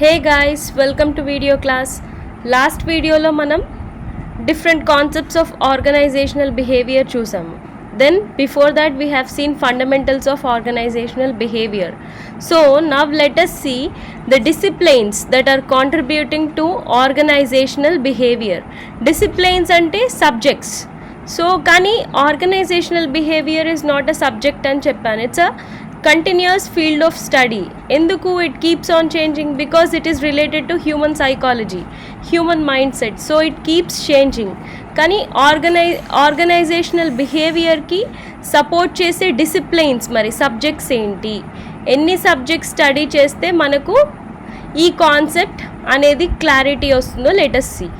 Hey guys, welcome to video class. Last video lo manam different concepts of organizational behavior చూసాము. Then before that we have seen fundamentals of organizational behavior. So now let us see the disciplines that are contributing to organizational behavior. Disciplines ante subjects. So కానీ organizational behavior is not a subject అని చెప్పాను. It's a continuous field of study. ఎందుకు it keeps on changing? Because it is related to human psychology, human mindset. So it keeps changing. కానీ organisational బిహేవియర్కి support చేసే disciplines మరి subjects ఏంటి, ఎన్ని subjects study చేస్తే మనకు ఈ కాన్సెప్ట్ అనేది క్లారిటీ వస్తుందో let us see.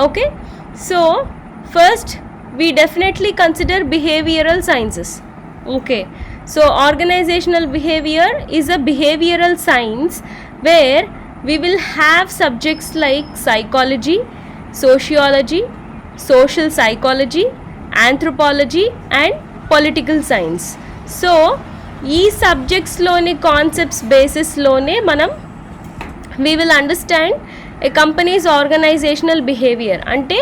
Okay, so first we definitely consider behavioral sciences. Okay, so organizational behavior is a behavioral science where we will have subjects like psychology, sociology, social psychology, anthropology and political science. So ఈ సబ్జెక్ట్స్లోని concepts బేసిస్లోనే మనం we will understand a company's organizational behavior. అంటే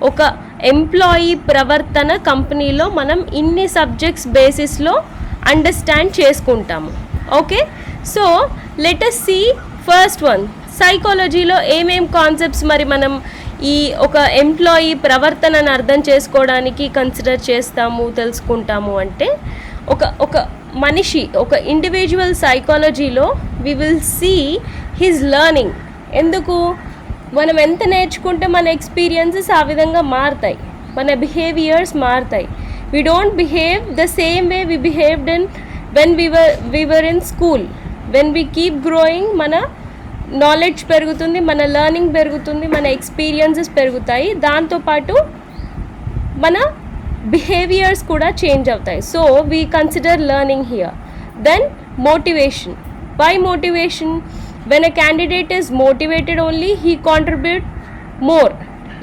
ఒక employee ప్రవర్తన కంపెనీలో మనం ఇన్ని subjects బేసిస్లో understand చేసుకుంటాము. Okay, so let us see first one. సైకాలజీలో ఏమేం కాన్సెప్ట్స్ మరి మనం ఈ ఒక ఎంప్లాయీ ప్రవర్తనను అర్థం చేసుకోవడానికి కన్సిడర్ చేస్తాము, తెలుసుకుంటాము అంటే ఒక మనిషి, ఒక ఇండివిజువల్ సైకాలజీలో we will see his learning. ఎందుకు? మనం ఎంత నేర్చుకుంటే మన ఎక్స్పీరియన్సెస్ ఆ విధంగా మారుతాయి, మన బిహేవియర్స్ మారుతాయి. We don't behave the same way we behaved in when we were in school. When we keep growing మన నాలెడ్జ్ పెరుగుతుంది, మన లెర్నింగ్ పెరుగుతుంది, మన ఎక్స్పీరియన్సెస్ పెరుగుతాయి, దాంతోపాటు మన బిహేవియర్స్ కూడా చేంజ్ అవుతాయి. So we consider learning here. Then motivation. Why motivation? When a candidate is motivated only, he contribute more.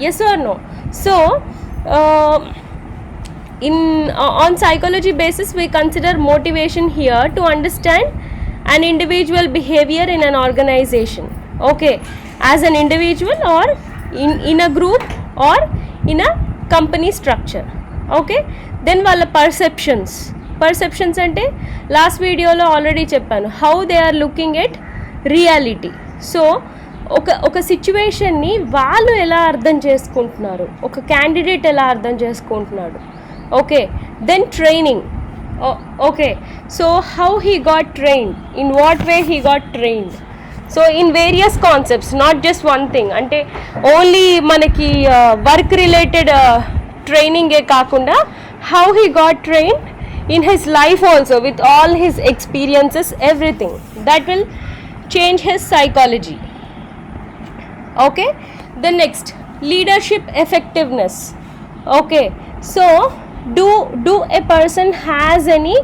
Yes or no? So on psychology basis we consider motivation here to understand an individual behavior in an organization. Okay, as an individual or in a group or in a company structure. Okay, then వాళ్ళ perceptions అంటే last వీడియోలో already చెప్పాను, how they are looking at reality. So ఒక సిచ్యువేషన్ని వాళ్ళు ఎలా అర్థం చేసుకుంటున్నారు, ఒక క్యాండిడేట్ ఎలా అర్థం చేసుకుంటున్నాడు. Okay, then training. Okay, so how he got trained, in what way he got trained. So in various concepts, not just one thing. అంటే ఓన్లీ మనకి వర్క్ రిలేటెడ్ ట్రైనింగే కాకుండా how he got trained in his life also, with all his experiences, everything that will change his psychology. Okay, the next, leadership effectiveness. Okay, so do a person has any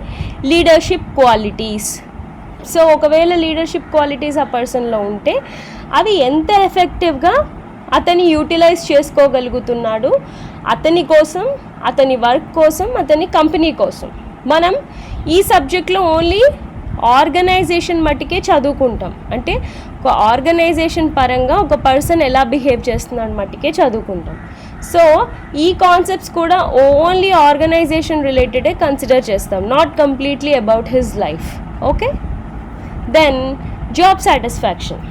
leadership qualities? So ఒకవేళ leadership qualities ఆ పర్సన్లో ఉంటే అవి ఎంత ఎఫెక్టివ్గా అతని utilise చేసుకోగలుగుతున్నాడు, అతని కోసం, అతని వర్క్ కోసం, అతని కంపెనీ కోసం. మనం ఈ సబ్జెక్ట్లో ఓన్లీ ఆర్గనైజేషన్ మట్టుకే చదువుకుంటాం. అంటే ఒక ఆర్గనైజేషన్ పరంగా ఒక పర్సన్ ఎలా బిహేవ్ చేస్తున్నాడు మట్టుకే చదువుకుంటాం. సో ఈ కాన్సెప్ట్స్ కూడా ఓన్లీ ఆర్గనైజేషన్ రిలేటెడే కన్సిడర్ చేస్తాం, not completely about his life. Okay, then job satisfaction.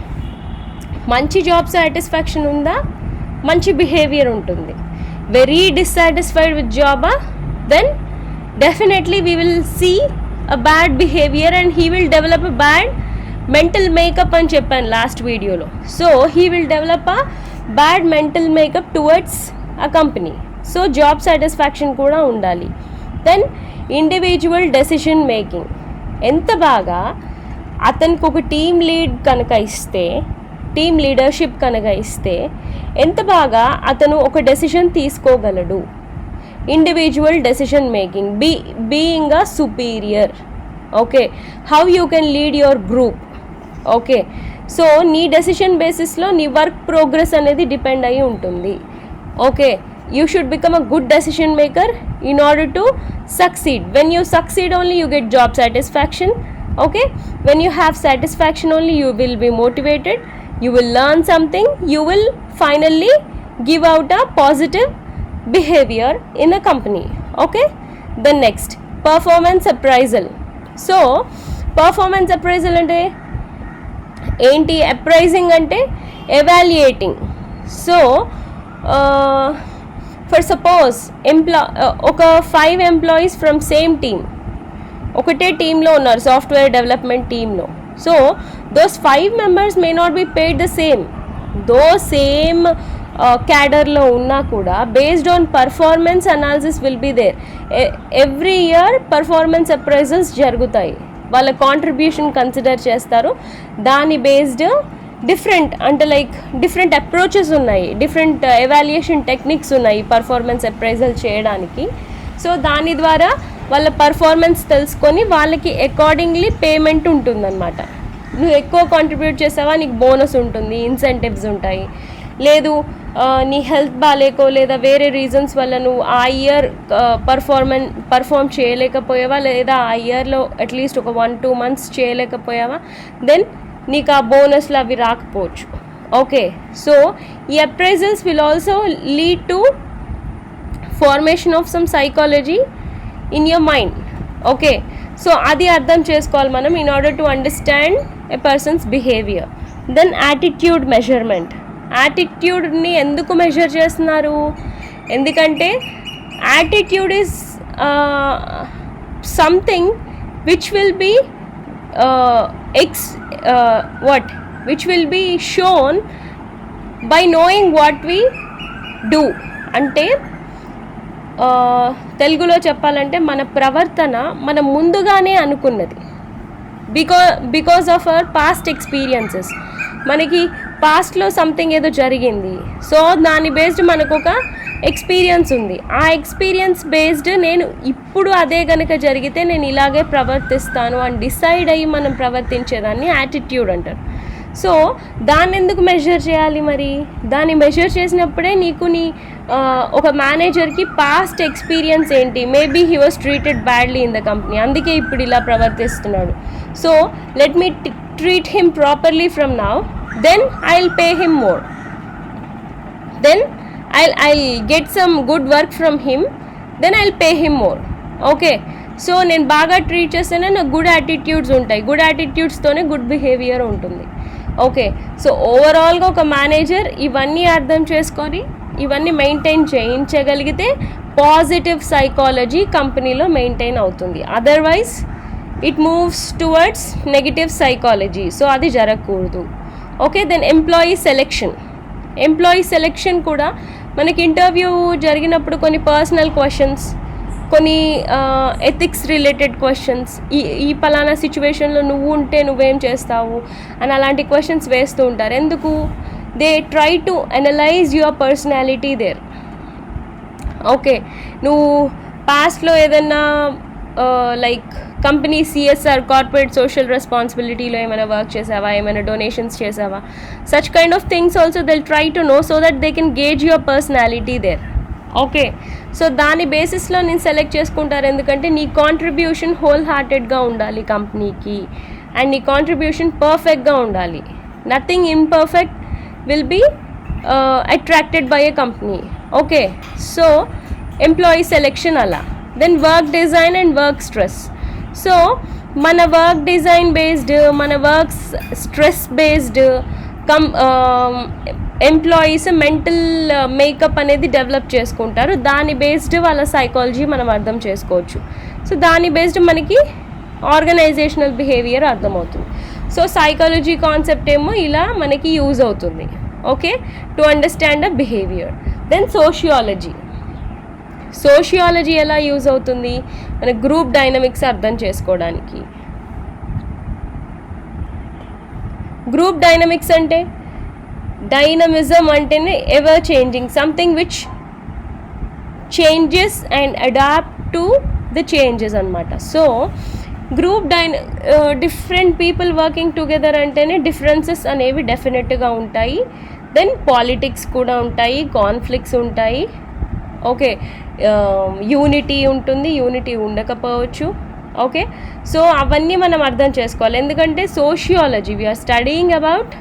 మంచి జాబ్ సాటిస్ఫాక్షన్ ఉందా, మంచి బిహేవియర్ ఉంటుంది. వెరీ డిస్సాటిస్ఫైడ్ విత్ జాబా, దెన్ definitely we will see a bad behavior and he will develop a bad mental makeup అని చెప్పాను last వీడియోలో. So he will develop a bad mental makeup towards a company. So job satisfaction కూడా ఉండాలి. Then individual decision making. ఎంత బాగా అతనికి ఒక team lead కనుక ఇస్తే, టీమ్ లీడర్షిప్ కనుక ఇస్తే ఎంత బాగా అతను ఒక డెసిషన్ తీసుకోగలడు. Individual decision making, being a superior. Okay, how you can lead your group. Okay, so నీ డెసిషన్ బేసిస్లో నీ వర్క్ ప్రోగ్రెస్ అనేది డిపెండ్ అయి ఉంటుంది. Okay, you should become a good decision maker in order to succeed. When you succeed only you get job satisfaction. Okay, when you have satisfaction only you will be motivated. you will learn something, you will finally give out a positive behavior in a company. Okay, then next, performance appraisal. So performance appraisal అంటే ఏంటి? Uprising అంటే evaluating. So for suppose ఒక 5 employees from same team, ఒకటే టీంలో ఉన్నారు, software development టీంలో. So those 5 members may not be paid the same, though same క్యాడర్లో ఉన్నా కూడా based on performance analysis will be there. Every year performance appraisals జరుగుతాయి, వాళ్ళ కాంట్రిబ్యూషన్ కన్సిడర్ చేస్తారు. దాని బేస్డ్ డిఫరెంట్ అంటే లైక్ డిఫరెంట్ అప్రోచెస్ ఉన్నాయి, డిఫరెంట్ ఎవాల్యుయేషన్ టెక్నిక్స్ ఉన్నాయి పర్ఫార్మెన్స్ అప్రైజల్ చేయడానికి. సో దాని ద్వారా వాళ్ళ పర్ఫార్మెన్స్ తెలుసుకొని వాళ్ళకి అకార్డింగ్లీ పేమెంట్ ఉంటుందన్నమాట. నువ్వు ఎక్కువ కాంట్రిబ్యూట్ చేసావా నీకు బోనస్ ఉంటుంది, ఇన్సెంటివ్స్ ఉంటాయి. లేదు నీ హెల్త్ బాగాలేకో లేదా వేరే రీజన్స్ వల్ల నువ్వు ఆ ఇయర్ పర్ఫామ్ చేయలేకపోయావా, లేదా ఆ ఇయర్లో అట్లీస్ట్ ఒక 1-2 months చేయలేకపోయావా, దెన్ నీకు ఆ బోనస్లు అవి రాకపోవచ్చు. ఓకే, సో ఈ appraisals will also lead to formation of some psychology in your mind. Okay, so అది అర్థం చేసుకోవాలి మనం in order to understand a person's behaviour. Then attitude measurement. యాటిట్యూడ్ని ఎందుకు మెజర్ చేస్తున్నారు? ఎందుకంటే attitude is something which will be which will be shown by knowing what we do. అంటే తెలుగులో చెప్పాలంటే మన ప్రవర్తన మనం ముందుగానే అనుకున్నది, because of our past experiences. మనకి పాస్ట్లో సంథింగ్ ఏదో జరిగింది, సో దాని బేస్డ్ మనకు ఒక ఎక్స్పీరియన్స్ ఉంది. ఆ ఎక్స్పీరియన్స్ బేస్డ్ నేను ఇప్పుడు అదే కనుక జరిగితే నేను ఇలాగే ప్రవర్తిస్తాను అని డిసైడ్ అయ్యి మనం ప్రవర్తించేదాన్ని యాటిట్యూడ్ అంటారు. సో దాన్ని ఎందుకు మెజర్ చేయాలి? మరి దాన్ని మెజర్ చేసినప్పుడే నీకు ఒక మేనేజర్కి పాస్ట్ ఎక్స్పీరియన్స్ ఏంటి, maybe he was treated badly in the company, అందుకే ఇప్పుడు ఇలా ప్రవర్తిస్తున్నాడు. So let me treat him properly from now, then I will pay him more, then I'll get some good work from him, then I'll pay him more. Okay, so నేను బాగా treat చేస్తేనే నాకు good attitudes ఉంటాయి, good యాటిట్యూడ్స్తోనే good behaviour ఉంటుంది. Okay, so ఓవరాల్గా ఒక manager ఇవన్నీ అర్థం చేసుకొని ఇవన్నీ మెయింటైన్ చేయించగలిగితే పాజిటివ్ సైకాలజీ కంపెనీలో మెయింటైన్ అవుతుంది. Otherwise it moves towards negative psychology, so అది జరగకూడదు. ఓకే, దెన్ ఎంప్లాయీ సెలెక్షన్ కూడా మనకి ఇంటర్వ్యూ జరిగినప్పుడు కొన్ని పర్సనల్ క్వశ్చన్స్, కొన్ని ఎథిక్స్ రిలేటెడ్ క్వశ్చన్స్, ఈ పలానా సిచ్యువేషన్లో నువ్వు ఉంటే నువ్వేం చేస్తావు అని అలాంటి క్వశ్చన్స్ వేస్తూ ఉంటారు. ఎందుకు? They try to analyse your personality there. Okay, నువ్వు పాస్ట్లో ఏదన్నా like company CSR corporate social రెస్పాన్సిబిలిటీలో ఏమైనా వర్క్ చేసావా, ఏమైనా డొనేషన్స్ చేసావా, such kind of things also they try to know so that they can gauge your personality there. Okay, so దాని బేసిస్లో నేను సెలెక్ట్ చేసుకుంటారు, ఎందుకంటే నీ కాంట్రిబ్యూషన్ హోల్ హార్టెడ్గా ఉండాలి కంపెనీకి, అండ్ నీ కాంట్రిబ్యూషన్ పర్ఫెక్ట్గా ఉండాలి. Nothing imperfect will be attracted by a company. Okay, so employee selection అలా. Then work design and work stress. So మన వర్క్ డిజైన్ బేస్డ్, మన work stress based employees mental makeup అనేది develop చేసుకుంటారు. దాని based వాళ్ళ psychology మనం అర్థం చేసుకోవచ్చు. సో దాని బేస్డ్ మనకి ఆర్గనైజేషనల్ బిహేవియర్ అర్థమవుతుంది. సో సైకాలజీ కాన్సెప్ట్ ఏమో ఇలా మనకి యూజ్ అవుతుంది. Okay, to understand a behaviour. Then sociology ఎలా యూజ్ అవుతుంది? మన గ్రూప్ డైనమిక్స్ అర్థం చేసుకోవడానికి. గ్రూప్ డైనమిక్స్ అంటే డైనమిజం అంటేనే ever changing, something which changes and adapt to the changes అనమాట. So group different people working together అంటేనే డిఫరెన్సెస్ అనేవి డెఫినెట్గా ఉంటాయి. దెన్ పాలిటిక్స్ కూడా ఉంటాయి, కాన్ఫ్లిక్ట్స్ ఉంటాయి. ఓకే, యూనిటీ ఉంటుంది, యూనిటీ ఉండకపోవచ్చు. ఓకే, సో అవన్నీ మనం అర్థం చేసుకోవాలి. ఎందుకంటే sociology we're studying about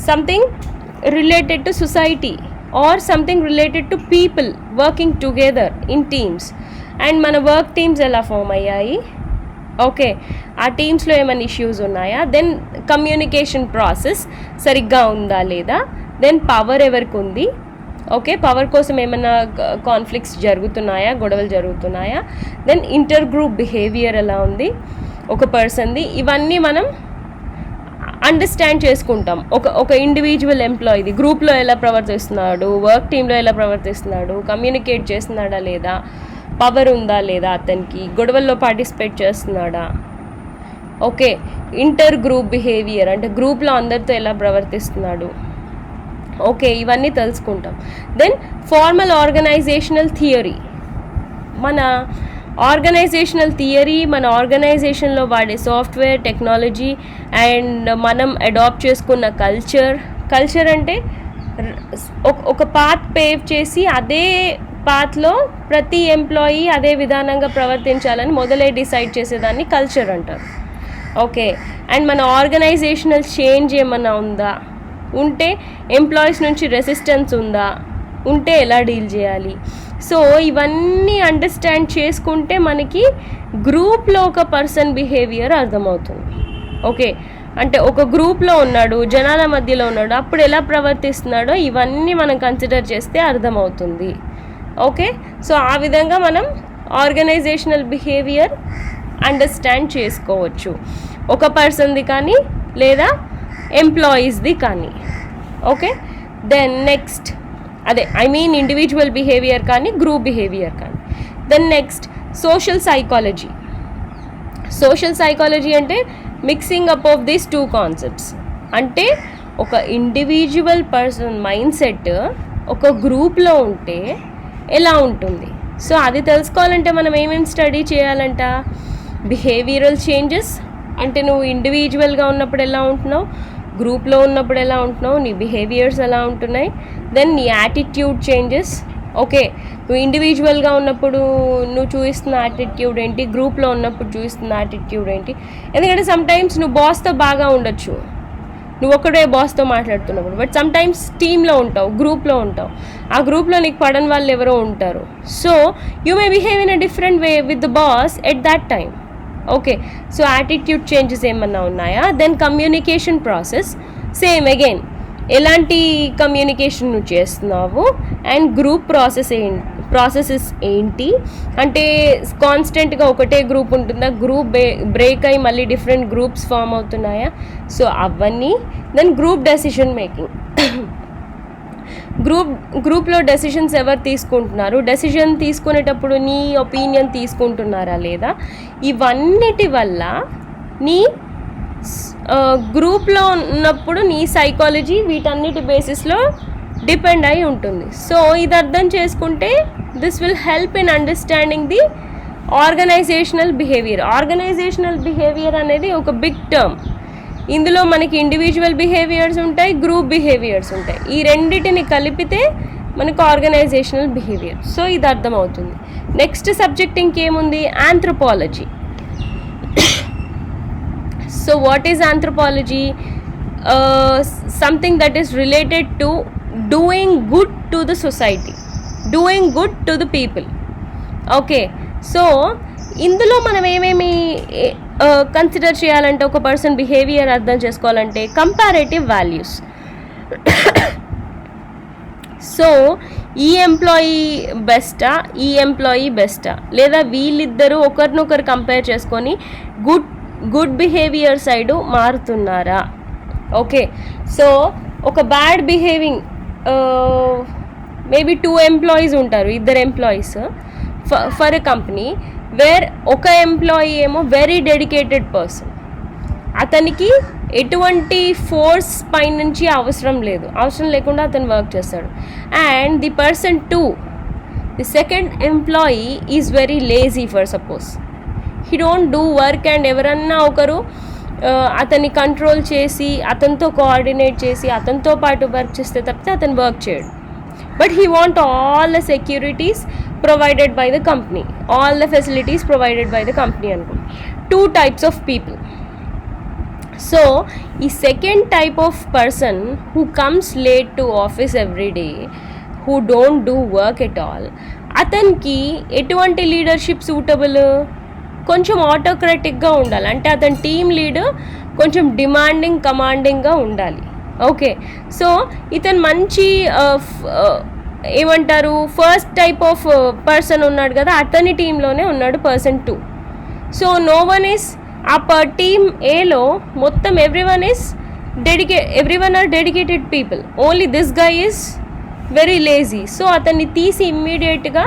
something related to society or something related to people working together in teams. And మన వర్క్ టీమ్స్ ఎలా ఫామ్ అయ్యాయి, ఓకే, ఆ టీమ్స్లో ఏమైనా ఇష్యూస్ ఉన్నాయా, దెన్ కమ్యూనికేషన్ ప్రాసెస్ సరిగ్గా ఉందా లేదా, దెన్ పవర్ ఎవరికి ఉంది, ఓకే, పవర్ కోసం ఏమైనా కాన్ఫ్లిక్ట్స్ జరుగుతున్నాయా, గొడవలు జరుగుతున్నాయా, దెన్ ఇంటర్ గ్రూప్ బిహేవియర్ ఎలా ఉంది ఒక పర్సన్ది, ఇవన్నీ మనం అండర్స్టాండ్ చేసుకుంటాం. ఒక ఇండివిజువల్ ఎంప్లాయీది గ్రూప్లో ఎలా ప్రవర్తిస్తున్నాడు, వర్క్ టీంలో ఎలా ప్రవర్తిస్తున్నాడు, కమ్యూనికేట్ చేస్తున్నాడా లేదా, పవర్ ఉందా లేదా, అతనికి గొడవల్లో పార్టిసిపేట్ చేస్తున్నాడా, ఓకే, ఇంటర్ గ్రూప్ బిహేవియర్ అంటే గ్రూప్లో అందరితో ఎలా ప్రవర్తిస్తున్నాడు, ఓకే, ఇవన్నీ తెలుసుకుంటాం. దెన్ ఫార్మల్ ఆర్గనైజేషనల్ థియరీ, మన మన ఆర్గనైజేషన్లో వాడే సాఫ్ట్వేర్ టెక్నాలజీ అండ్ మనం అడాప్ట్ చేసుకున్న కల్చర్ అంటే ఒక పాత్ పేవ్ చేసి అదే పాత్లో ప్రతి ఎంప్లాయీ అదే విధానంగా ప్రవర్తించాలని మొదలే డిసైడ్ చేసేదాన్ని కల్చర్ అంటారు. ఓకే, అండ్ మన ఆర్గనైజేషనల్ చేంజ్ ఏమన్నా ఉందా, ఉంటే ఎంప్లాయీస్ నుంచి రెసిస్టెన్స్ ఉందా, ఉంటే ఎలా డీల్ చేయాలి. సో ఇవన్నీ అండర్స్టాండ్ చేసుకుంటే మనకి గ్రూప్లో ఒక పర్సన్ బిహేవియర్ అర్థమవుతుంది. ఓకే, అంటే ఒక గ్రూప్లో ఉన్నాడు, జనాల మధ్యలో ఉన్నాడు, అప్పుడు ఎలా ప్రవర్తిస్తున్నాడో ఇవన్నీ మనం కన్సిడర్ చేస్తే అర్థమవుతుంది. ఓకే, సో ఆ విధంగా మనం ఆర్గనైజేషనల్ బిహేవియర్ అండర్స్టాండ్ చేసుకోవచ్చు, ఒక పర్సన్ది కానీ లేదా ఎంప్లాయీస్ది కానీ. Okay, then next individual behavior కానీ గ్రూప్ బిహేవియర్ కానీ. దెన్ నెక్స్ట్ సోషల్ సైకాలజీ అంటే mixing up of these two concepts. అంటే ఒక ఇండివిజువల్ పర్సన్ మైండ్ సెట్ ఒక గ్రూప్లో ఉంటే ఎలా ఉంటుంది. సో అది తెలుసుకోవాలంటే మనం ఏమేమి స్టడీ చేయాలంట, బిహేవియరల్ చేంజెస్ అంటే నువ్వు ఇండివిజువల్గా ఉన్నప్పుడు ఎలా ఉంటున్నావు, గ్రూప్లో ఉన్నప్పుడు ఎలా ఉంటున్నావు, నీ బిహేవియర్స్ ఎలా ఉంటున్నాయి. దెన్ నీ యాటిట్యూడ్ చేంజెస్. ఓకే, నువ్వు ఇండివిజువల్గా ఉన్నప్పుడు నువ్వు చూపిస్తున్న యాటిట్యూడ్ ఏంటి, గ్రూప్లో ఉన్నప్పుడు చూపిస్తున్న యాటిట్యూడ్ ఏంటి. ఎందుకంటే సమ్టైమ్స్ నువ్వు బాస్తో బాగా ఉండొచ్చు, నువ్వు ఒక్కడే బాస్తో మాట్లాడుతున్నప్పుడు, బట్ సమ్టైమ్స్ టీంలో ఉంటావు, గ్రూప్లో ఉంటావు, ఆ గ్రూప్లో నీకు పడని వాళ్ళు ఎవరో ఉంటారు. So you may behave in a different way with the boss at that time. Okay, so attitude changes ఏమన్నా ఉన్నాయా. Then communication process, same again ఎలాంటి కమ్యూనికేషన్ నువ్వు చేస్తున్నావు, అండ్ గ్రూప్ ప్రాసెసెస్ ఏంటి, అంటే కాన్స్టెంట్గా ఒకటే గ్రూప్ ఉంటుందా, గ్రూప్ బ్రేక్ అయ్యి మళ్ళీ డిఫరెంట్ గ్రూప్స్ ఫామ్ అవుతున్నాయా, సో అవన్నీ. దెన్ గ్రూప్ డెసిషన్ మేకింగ్, గ్రూప్లో డెసిషన్స్ ఎవరు తీసుకుంటున్నారు, డెసిషన్ తీసుకునేటప్పుడు నీ ఒపీనియన్ తీసుకుంటున్నారా లేదా, ఇవన్నిటి వల్ల నీ గ్రూప్లో ఉన్నప్పుడు నీ సైకాలజీ వీటన్నిటి బేసిస్లో డిపెండ్ అయి ఉంటుంది. సో ఇది అర్థం చేసుకుంటే this will help in understanding the organizational behavior అనేది ఒక బిగ్ టర్మ్. ఇందులో మనకి ఇండివిజువల్ బిహేవియర్స్ ఉంటాయి, గ్రూప్ బిహేవియర్స్ ఉంటాయి. ఈ రెండింటిని కలిపితే మనకు ఆర్గనైజేషనల్ బిహేవియర్. సో ఇది అర్థమవుతుంది. నెక్స్ట్ సబ్జెక్ట్ ఇంకేముంది, anthropology. So what is anthropology? Something that is related to doing good to the society, doing good to the people. Okay, so ఇందులో మనం ఏమేమి కన్సిడర్ చేయాలంటే, ఒక పర్సన్ బిహేవియర్ అర్థం చేసుకోవాలంటే కంపారేటివ్ వాల్యూస్. సో ఈ ఎంప్లాయీ బెస్టా లేదా వీళ్ళిద్దరూ ఒకరినొకరు కంపేర్ చేసుకొని గుడ్ బిహేవియర్ సైడు మారుతున్నారా. ఓకే, సో ఒక బ్యాడ్ బిహేవింగ్ మేబీ 2 ఎంప్లాయీస్ ఉంటారు, 2 employees for a company, where ఒక ఎంప్లాయీ ఏమో వెరీ డెడికేటెడ్ పర్సన్, అతనికి ఎటువంటి ఫోర్స్ పైనుంచి అవసరం లేకుండా అతను వర్క్ చేస్తాడు. And the person 2, the second employee is very lazy for suppose, he don't do work, and ఎవరన్నా ఒకరు అతన్ని కంట్రోల్ చేసి అతనితో కోఆర్డినేట్ చేసి అతనితో పాటు వర్క్ చేస్తే తప్పితే అతను వర్క్ చేయడు. But he want all the securities provided by the company, all the facilities provided by the company. 2 types of people. So ఈ second type of person who comes late to office every day, who don't do work at all, అతనికి ఎటువంటి leadership suitable? కొంచెం ఆటోక్రటిక్గా ఉండాలి. అంటే అతని team leader కొంచెం demanding కమాండింగ్గా ఉండాలి. Okay, so ఇతను మంచి ఏమంటారు ఫస్ట్ టైప్ ఆఫ్ పర్సన్ ఉన్నాడు కదా, అతని టీంలోనే ఉన్నాడు person 2. So no one is ఆ టీమ్ ఏలో మొత్తం everyone are dedicated people, only this guy is very lazy. So అతన్ని తీసి ఇమ్మీడియట్గా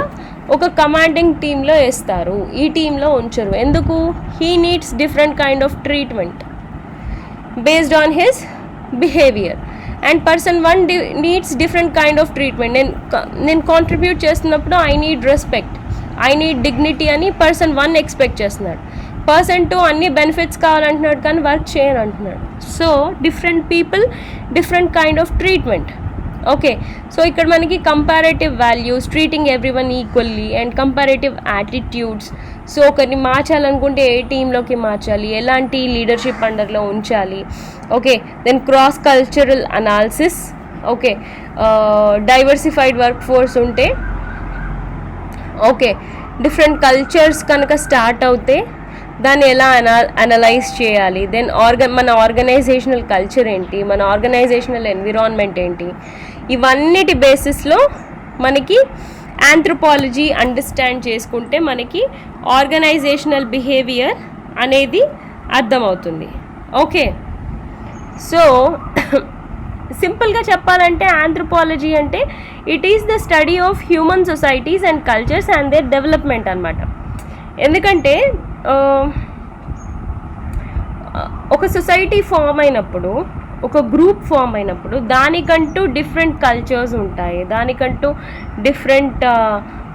ఒక కమాండింగ్ టీంలో వేస్తారు, ఈ టీంలో ఉంచరు. ఎందుకు? He needs different kind of treatment based on his behaviour, and person 1 needs different kind of treatment. నేను కాంట్రిబ్యూట్ చేస్తున్నప్పుడు I need respect, I need dignity అని పర్సన్ 1 ఎక్స్పెక్ట్ చేస్తున్నాడు. పర్సన్ 2 అన్ని బెనిఫిట్స్ కావాలంటున్నాడు కానీ వర్క్ చేయను అంటున్నాడు. So different people, different kind of treatment. Okay, so ఇక్కడ మనకి comparative values, treating everyone equally, and comparative attitudes. So ఒకరిని మార్చాలనుకుంటే ఏ టీంలోకి మార్చాలి, ఎలాంటి లీడర్షిప్ అండర్లో ఉంచాలి. Okay, then cross cultural analysis. Okay, diversified work force ఉంటే, ఓకే డిఫరెంట్ కల్చర్స్ కనుక start అవుతే దాన్ని ఎలా అనలైజ్ చేయాలి. దెన్ మన ఆర్గనైజేషనల్ కల్చర్ ఏంటి, మన ఆర్గనైజేషనల్ ఎన్విరాన్మెంట్ ఏంటి, ఇవన్నిటి బేసిస్లో మనకి ఆంథ్రోపాలజీ అండర్స్టాండ్ చేసుకుంటే మనకి ఆర్గనైజేషనల్ బిహేవియర్ అనేది అర్థమవుతుంది. ఓకే, సో సింపుల్గా చెప్పాలంటే ఆంథ్రోపాలజీ అంటే it is the study of human societies and cultures and their development అనమాట. ఎందుకంటే ఒక సొసైటీ ఫామ్ అయినప్పుడు, ఒక గ్రూప్ ఫామ్ అయినప్పుడు దానికంటూ డిఫరెంట్ కల్చర్స్ ఉంటాయి, దానికంటూ డిఫరెంట్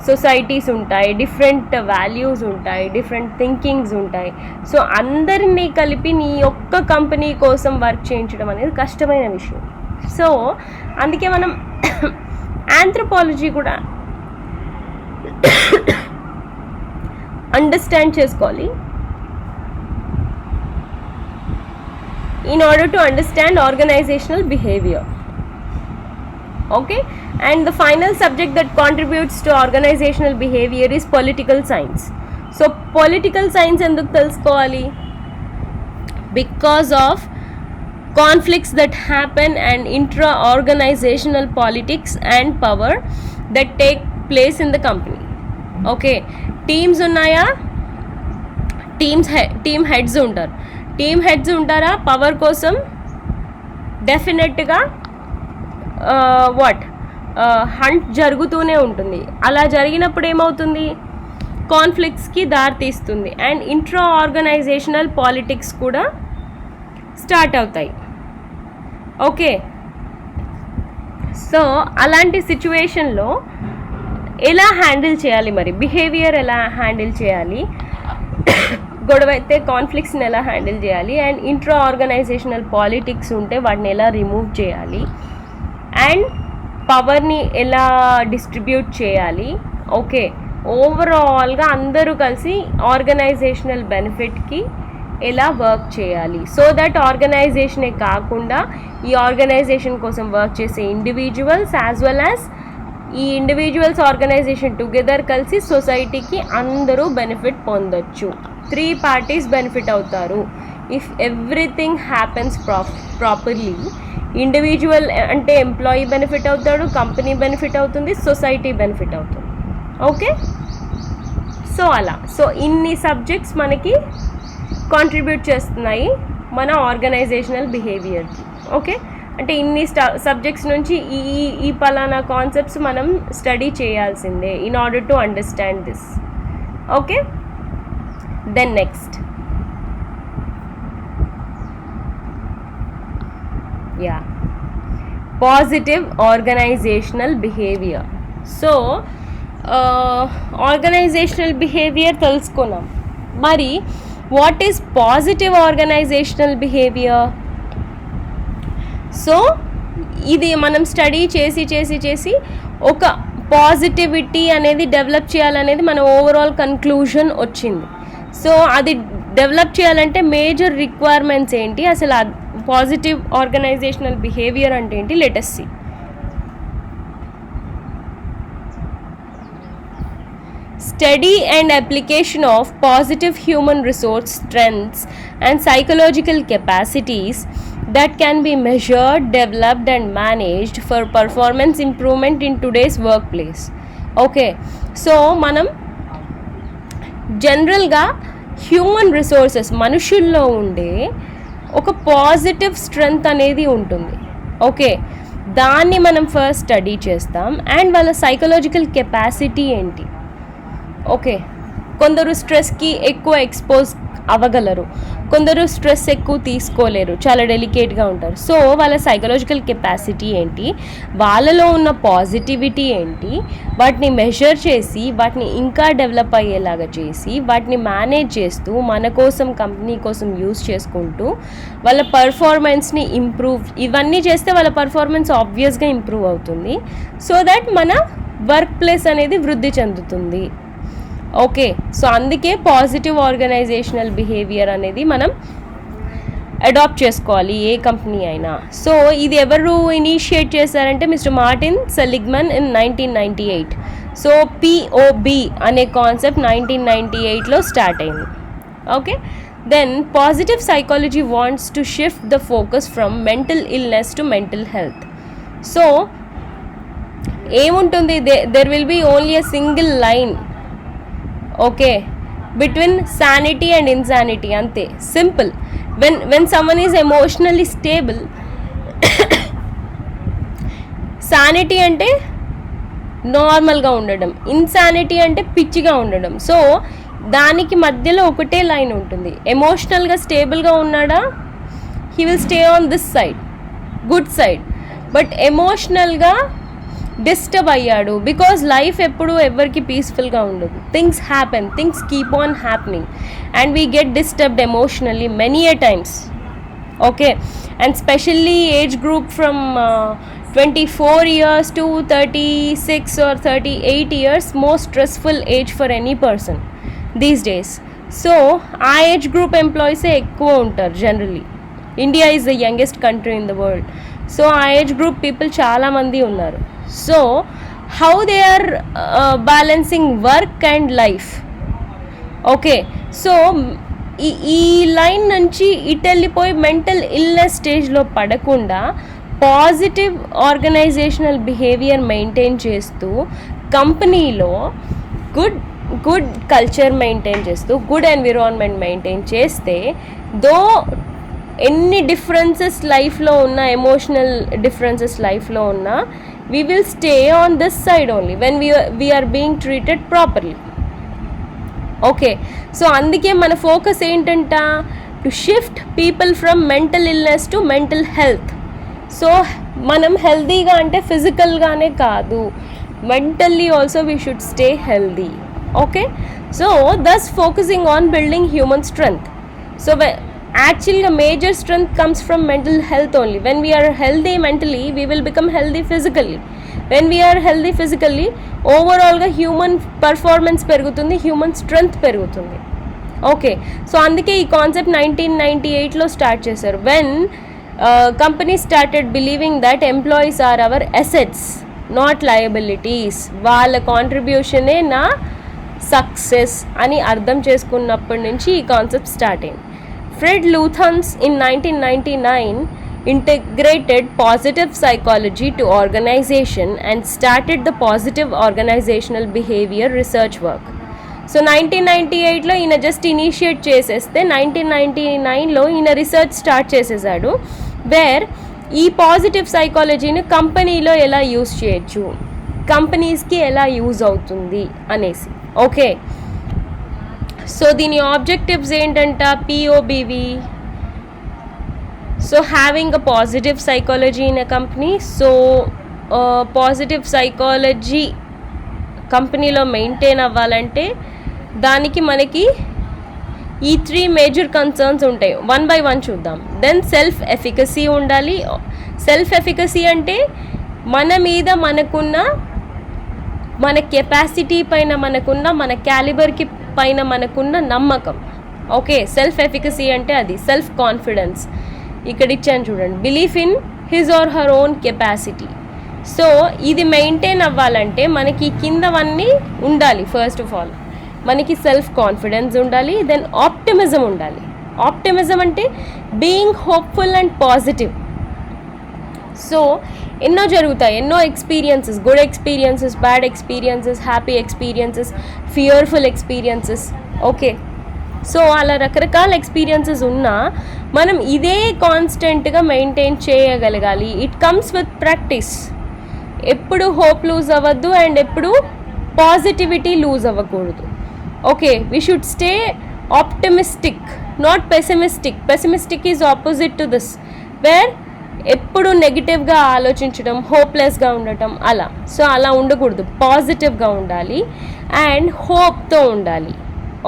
సొసైటీస్ ఉంటాయి, డిఫరెంట్ వాల్యూస్ ఉంటాయి, డిఫరెంట్ థింకింగ్స్ ఉంటాయి. సో అందరినీ కలిపి నీ ఒక్క కంపెనీ కోసం వర్క్ చేయించడం అనేది కష్టమైన విషయం. సో అందుకే మనం ఆంథ్రోపాలజీ కూడా అండర్స్టాండ్ చేసుకోవాలి in order to understand organizational behavior. Okay, and the final subject that contributes to organizational behavior is political science. So political science enduku telusukovali? Because of conflicts that happen and intra-organizational politics and power that take place in the company. Okay, teams unnaya, team heads ఉంటారు. Team heads ఉంటారా power కోసం? డెఫినెట్గా hunt జరుగుతూనే ఉంటుంది. అలా జరిగినప్పుడు ఏమవుతుంది? కాన్ఫ్లిక్ట్స్కి దారితీస్తుంది అండ్ ఇంట్రా ఆర్గనైజేషనల్ పాలిటిక్స్ కూడా స్టార్ట్ అవుతాయి. ఓకే, సో అలాంటి సిచ్యువేషన్లో ఎలా హ్యాండిల్ చేయాలి, మరి బిహేవియర్ ఎలా హ్యాండిల్ చేయాలి, గొడవ అయితే కాన్ఫ్లిక్ట్స్ని ఎలా హ్యాండిల్ చేయాలి, అండ్ ఇంట్రా ఆర్గనైజేషనల్ పాలిటిక్స్ ఉంటే వాటిని ఎలా రిమూవ్ చేయాలి, అండ్ పవర్ని ఎలా డిస్ట్రిబ్యూట్ చేయాలి. ఓకే, ఓవరాల్గా అందరూ కలిసి ఆర్గనైజేషనల్ బెనిఫిట్కి ఎలా వర్క్ చేయాలి, సో దట్ ఆర్గనైజేషనే కాకుండా ఈ ఆర్గనైజేషన్ కోసం వర్క్ చేసే ఇండివిజువల్స్ యాజ్ వెల్ యాజ్ ఈ ఇండివిజువల్స్ ఆర్గనైజేషన్ టుగెదర్ కలిసి సొసైటీకి అందరూ బెనిఫిట్ పొందొచ్చు. 3 parties బెనిఫిట్ అవుతారు if everything happens properly. Individual అంటే ఎంప్లాయీ బెనిఫిట్ అవుతాడు, కంపెనీ బెనిఫిట్ అవుతుంది, సొసైటీ బెనిఫిట్ అవుతుంది. ఓకే, సో అలా ఇన్ని సబ్జెక్ట్స్ మనకి కాంట్రిబ్యూట్ చేస్తున్నాయి మన ఆర్గనైజేషనల్ బిహేవియర్కి. ఓకే, అంటే ఇన్ని సబ్జెక్ట్స్ నుంచి ఈ పలానా కాన్సెప్ట్స్ మనం స్టడీ చేయాల్సిందే in order to understand this. Okay, then next positive organisational behavior. So organizational behavior తెలుసుకున్నాం. మరి what is positive organisational behavior? So ఇది మనం స్టడీ చేసి ఒక పాజిటివిటీ అనేది డెవలప్ చేయాలనేది మన ఓవరాల్ కన్క్లూజన్ వచ్చింది. సో అది డెవలప్ చేయాలంటే మేజర్ రిక్వైర్మెంట్స్ ఏంటి, అసలు పాజిటివ్ ఆర్గనైజేషనల్ బిహేవియర్ అంటే ఏంటి, let us see. Study and application of positive human resource strengths and psychological capacities that can be measured, developed and managed for performance improvement in today's workplace. Okay, so మనం జనరల్గా human resources మనుషుల్లో ఉండే ఒక positive strength అనేది ఉంటుంది. Okay, దాన్ని మనం first study చేస్తాం. అండ్ వాళ్ళ సైకలాజికల్ కెపాసిటీ ఏంటి. ఓకే, కొందరు స్ట్రెస్కి ఎక్కువ ఎక్స్పోజ్ అవ్వగలరు, కొందరు స్ట్రెస్ ఎక్కువ తీసుకోలేరు, చాలా డెలికేట్గా ఉంటారు. సో వాళ్ళ సైకలాజికల్ కెపాసిటీ ఏంటి, వాళ్ళలో ఉన్న పాజిటివిటీ ఏంటి, వాటిని మెజర్ చేసి వాటిని ఇంకా డెవలప్ అయ్యేలాగా చేసి వాటిని మేనేజ్ చేస్తూ మన కోసం కంపెనీ కోసం యూజ్ చేసుకుంటూ వాళ్ళ పర్ఫార్మెన్స్ని ఇంప్రూవ్, ఇవన్నీ చేస్తే వాళ్ళ పర్ఫార్మెన్స్ ఆబ్వియస్గా ఇంప్రూవ్ అవుతుంది. సో దట్ మన వర్క్ ప్లేస్ అనేది వృద్ధి చెందుతుంది. ఓకే, సో అందుకే పాజిటివ్ ఆర్గనైజేషనల్ బిహేవియర్ అనేది మనం అడాప్ట్ చేసుకోవాలి ఏ కంపెనీ అయినా. సో ఇది ఎవరు ఇనిషియేట్ చేశారంటే Mister Martin Seligman in 1998. So POB అనే కాన్సెప్ట్ 1998లో స్టార్ట్ అయింది. Okay, then positive psychology wants to shift the focus from mental illness to mental health. So ఏముంటుంది, there will be only a single line, okay, between sanity and insanity, అంతే, simple. when someone is emotionally stable, sanity అంటే నార్మల్గా ఉండడం, insanity అంటే పిచ్చిగా ఉండడం. So దానికి మధ్యలో ఒకటే లైన్ ఉంటుంది. ఎమోషనల్గా స్టేబుల్గా ఉన్నాడా, he will stay on this side, good side. But ఎమోషనల్గా డిస్టర్బ్ అయ్యాడు, బికాజ్ లైఫ్ ఎప్పుడు ఎవరికి పీస్ఫుల్గా ఉండదు. Things happen, things keep on happening and we get disturbed emotionally many a times. Okay, and specially age group from 24 years to 36 or 38 years, most stressful age for any person these days. So ఆ age group ఎంప్లాయీసే ఎక్కువ ఉంటారు generally. India is the youngest country in the world. So ఆ age group people చాలామంది ఉన్నారు. So how they are balancing work and life. Okay, so ఈ line నుంచి ఇటు వెళ్ళిపోయి మెంటల్ ఇల్నెస్ స్టేజ్లో పడకుండా పాజిటివ్ ఆర్గనైజేషనల్ బిహేవియర్ మెయింటైన్ చేస్తూ కంపెనీలో గుడ్ కల్చర్ మెయింటైన్ చేస్తూ గుడ్ ఎన్విరాన్మెంట్ మెయింటైన్ చేస్తే, దో ఎన్ని డిఫరెన్సెస్ లైఫ్లో ఉన్న, ఎమోషనల్ డిఫరెన్సెస్ లైఫ్లో ఉన్న, we will stay on this side only when we are being treated properly. Okay, so అందుకే మన ఫోకస్ ఏంటంట, to shift people from mental illness to mental health. So మనం హెల్తీగా అంటే ఫిజికల్గానే కాదు, mentally also we should stay healthy. Okay, so thus focusing on building human strength. So actually a major strength comes from mental health only. When we are healthy mentally, we will become healthy physically. When we are healthy physically, overall ga human performance perugutundi, human strength perugutundi. Okay, so అందుకే ఈ concept 1998లో start చేశారు. when companies started believing that employees are our assets, not liabilities. వాళ్ళ కాంట్రిబ్యూషనే నా success అని అర్థం చేసుకున్నప్పటి నుంచి ఈ కాన్సెప్ట్ స్టార్ట్ అయింది. Fred Luthans in 1999 integrated positive psychology to organization and started the positive organizational behavior research work. So 1998లో ఈయన just initiate చేసేస్తే 1999లో ఈయన రీసెర్చ్ స్టార్ట్ చేసేసాడు, వేర్ ఈ పాజిటివ్ సైకాలజీని కంపెనీలో ఎలా యూజ్ చేయొచ్చు, కంపెనీస్కి ఎలా యూజ్ అవుతుంది అనేసి. ఓకే, సో దీని ఆబ్జెక్టివ్స్ ఏంటంట, పిఓబివి. So having a positive psychology in a company. So positive psychology కంపెనీలో మెయింటైన్ అవ్వాలంటే దానికి మనకి ఈ 3 మేజర్ కన్సర్న్స్ ఉంటాయి. 1 by 1 చూద్దాం. దెన్ సెల్ఫ్ ఎఫికసీ ఉండాలి. సెల్ఫ్ ఎఫికసీ అంటే మన మీద మనకున్న, మన కెపాసిటీ పైన మనకున్న, మన క్యాలిబర్కి పైన మనకున్న నమ్మకం. ఓకే, సెల్ఫ్ ఎఫికసీ అంటే అది సెల్ఫ్ కాన్ఫిడెన్స్. ఇక్కడ ఇచ్చాను చూడండి, belief in his or her own capacity. So ఇది మెయింటైన్ అవ్వాలంటే మనకి కిందవన్నీ ఉండాలి. ఫస్ట్ ఆఫ్ ఆల్ మనకి సెల్ఫ్ కాన్ఫిడెన్స్ ఉండాలి, దెన్ ఆప్టిమిజం ఉండాలి. ఆప్టిమిజం అంటే being hopeful and positive. So ఎన్నో జరుగుతాయి, ఎన్నో experiences, good experiences, bad experiences, happy experiences, fearful experiences. Okay, so అలా రకరకాల ఎక్స్పీరియన్సెస్ ఉన్నా మనం ఇదే కాన్స్టెంట్గా మెయింటైన్ చేయగలగాలి. It comes with practice. ఎప్పుడు హోప్ లూజ్ అవ్వద్దు అండ్ ఎప్పుడు పాజిటివిటీ లూజ్ అవ్వకూడదు. Okay, we should stay optimistic, not pessimistic. Pessimistic is opposite to this, where ఎప్పుడు నెగిటివ్గా ఆలోచించడం, హోప్లెస్గా ఉండటం అలా. సో అలా ఉండకూడదు, పాజిటివ్గా ఉండాలి అండ్ హోప్తో ఉండాలి.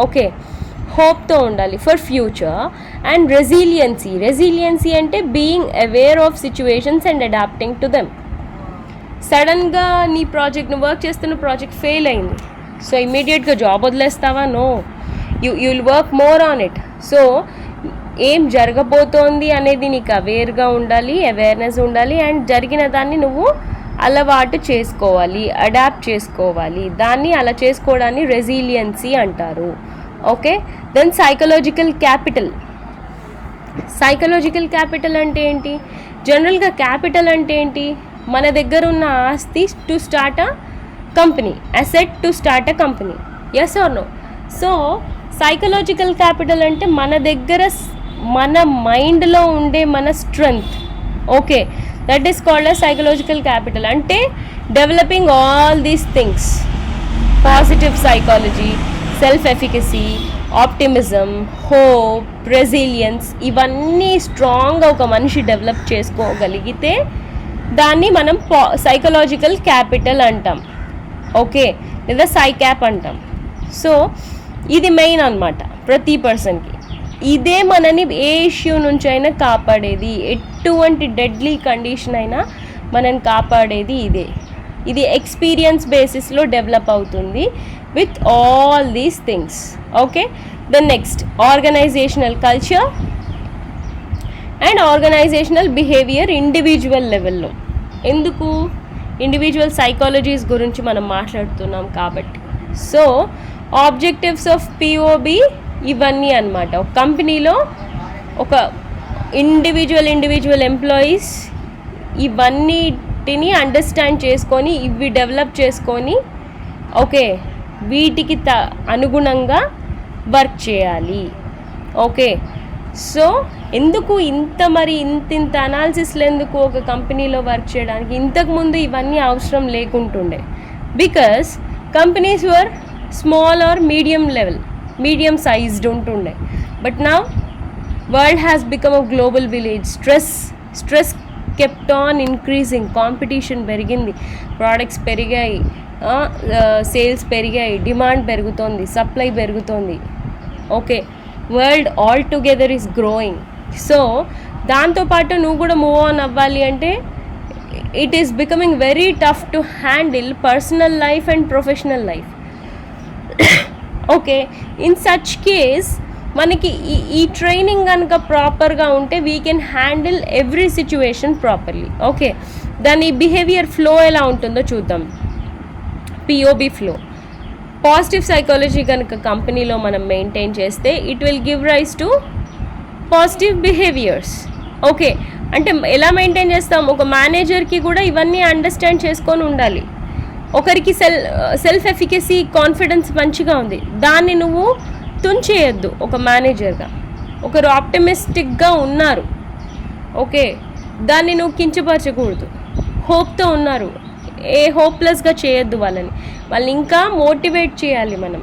ఓకే, హోప్తో ఉండాలి for future. And resiliency. Resiliency అంటే being aware of situations and adapting to them. సడన్గా నీ ప్రాజెక్ట్, నువ్వు వర్క్ చేస్తున్న ప్రాజెక్ట్ ఫెయిల్ అయింది, సో ఇమ్మీడియట్గా జాబ్ వదిలేస్తావా? No, you will work more on it. So ఏం జరగబోతోంది అనేది నీకు అవేర్గా ఉండాలి, అవేర్నెస్ ఉండాలి అండ్ జరిగిన దాన్ని నువ్వు అలవాటు చేసుకోవాలి, అడాప్ట్ చేసుకోవాలి. దాన్ని అలా చేసుకోవడాన్ని రెసిలియన్సీ అంటారు. Okay, then psychological capital. Psychological capital అంటే ఏంటి? జనరల్గా క్యాపిటల్ అంటే ఏంటి? మన దగ్గర ఉన్న ఆస్తి to start a company, asset to start a company. Yes or no? So psychological capital అంటే మన దగ్గర, మన మైండ్లో ఉండే మన strength. Okay, that is called a psychological capital. అంటే developing all these things, positive psychology, self efficacy, optimism, hope, resilience, ఇవన్నీ స్ట్రాంగ్గా ఒక మనిషి డెవలప్ చేసుకోగలిగితే దాన్ని మనం సైకలాజికల్ క్యాపిటల్ అంటాం. ఓకే, లేదా సైక్యాప్ అంటాం. సో ఇది మెయిన్ అన్నమాట ప్రతి పర్సన్కి. ఇదే మనని ఏ ఇష్యూ నుంచి అయినా కాపాడేది, ఎటువంటి డెడ్లీ కండిషన్ అయినా మనని కాపాడేది ఇదే. ఇది ఎక్స్పీరియన్స్ బేసిస్లో డెవలప్ అవుతుంది with all these things. Okay, then next organizational culture and organizational behavior individual లెవెల్లో. ఎందుకు? ఇండివిజువల్ సైకాలజీస్ గురించి మనం మాట్లాడుతున్నాం కాబట్టి. సో ఆబ్జెక్టివ్స్ ఆఫ్ పిఓబి ఇవన్నీ అన్నమాట. ఒక కంపెనీలో ఒక ఇండివిజువల్ ఎంప్లాయీస్ ఇవన్నిటిని అండర్స్టాండ్ చేసుకొని, ఇవి డెవలప్ చేసుకొని, ఓకే, వీటికి అనుగుణంగా వర్క్ చేయాలి. ఓకే, సో ఎందుకు ఇంత అనాలిసిస్లు ఎందుకు ఒక కంపెనీలో వర్క్ చేయడానికి? ఇంతకుముందు ఇవన్నీ అవసరం లేకుంటుండే. Because companies were small or medium sized ఉంటుండే. But now world has become a global village. Stress kept on increasing. Competition పెరిగింది, ప్రోడక్ట్స్ పెరిగాయి, సేల్స్ పెరిగాయి, డిమాండ్ పెరుగుతోంది, సప్లై పెరుగుతోంది. Okay, world all together is growing. So దాంతోపాటు నువ్వు కూడా move on అవ్వాలి అంటే it is becoming very tough to handle personal life and professional life. Okay, in such case మనకి ఈ ట్రైనింగ్ కనుక ప్రాపర్గా ఉంటే we can handle every situation properly. Okay, దాని బిహేవియర్ ఫ్లో ఎలా ఉంటుందో చూద్దాం. POB flow. పాజిటివ్ సైకాలజీ కనుక కంపెనీలో మనం మెయింటైన్ చేస్తే it will give rise to positive behaviors. Okay, అంటే ఎలా మెయింటైన్ చేస్తాం? ఒక మేనేజర్కి కూడా ఇవన్నీ అండర్స్టాండ్ చేసుకొని ఉండాలి. ఒకరికి సెల్ఫ్ ఎఫికసీ, కాన్ఫిడెన్స్ మంచిగా ఉంది, దాన్ని నువ్వు తుంచేయద్దు. ఒక మేనేజర్గా ఒకరు ఆప్టిమిస్టిక్గా ఉన్నారు, ఓకే, దాన్ని నువ్వు కించపరచకూడదు. హోప్తో ఉన్నారు, హోప్లెస్గా చేయొద్దు వాళ్ళని ఇంకా మోటివేట్ చేయాలి మనం.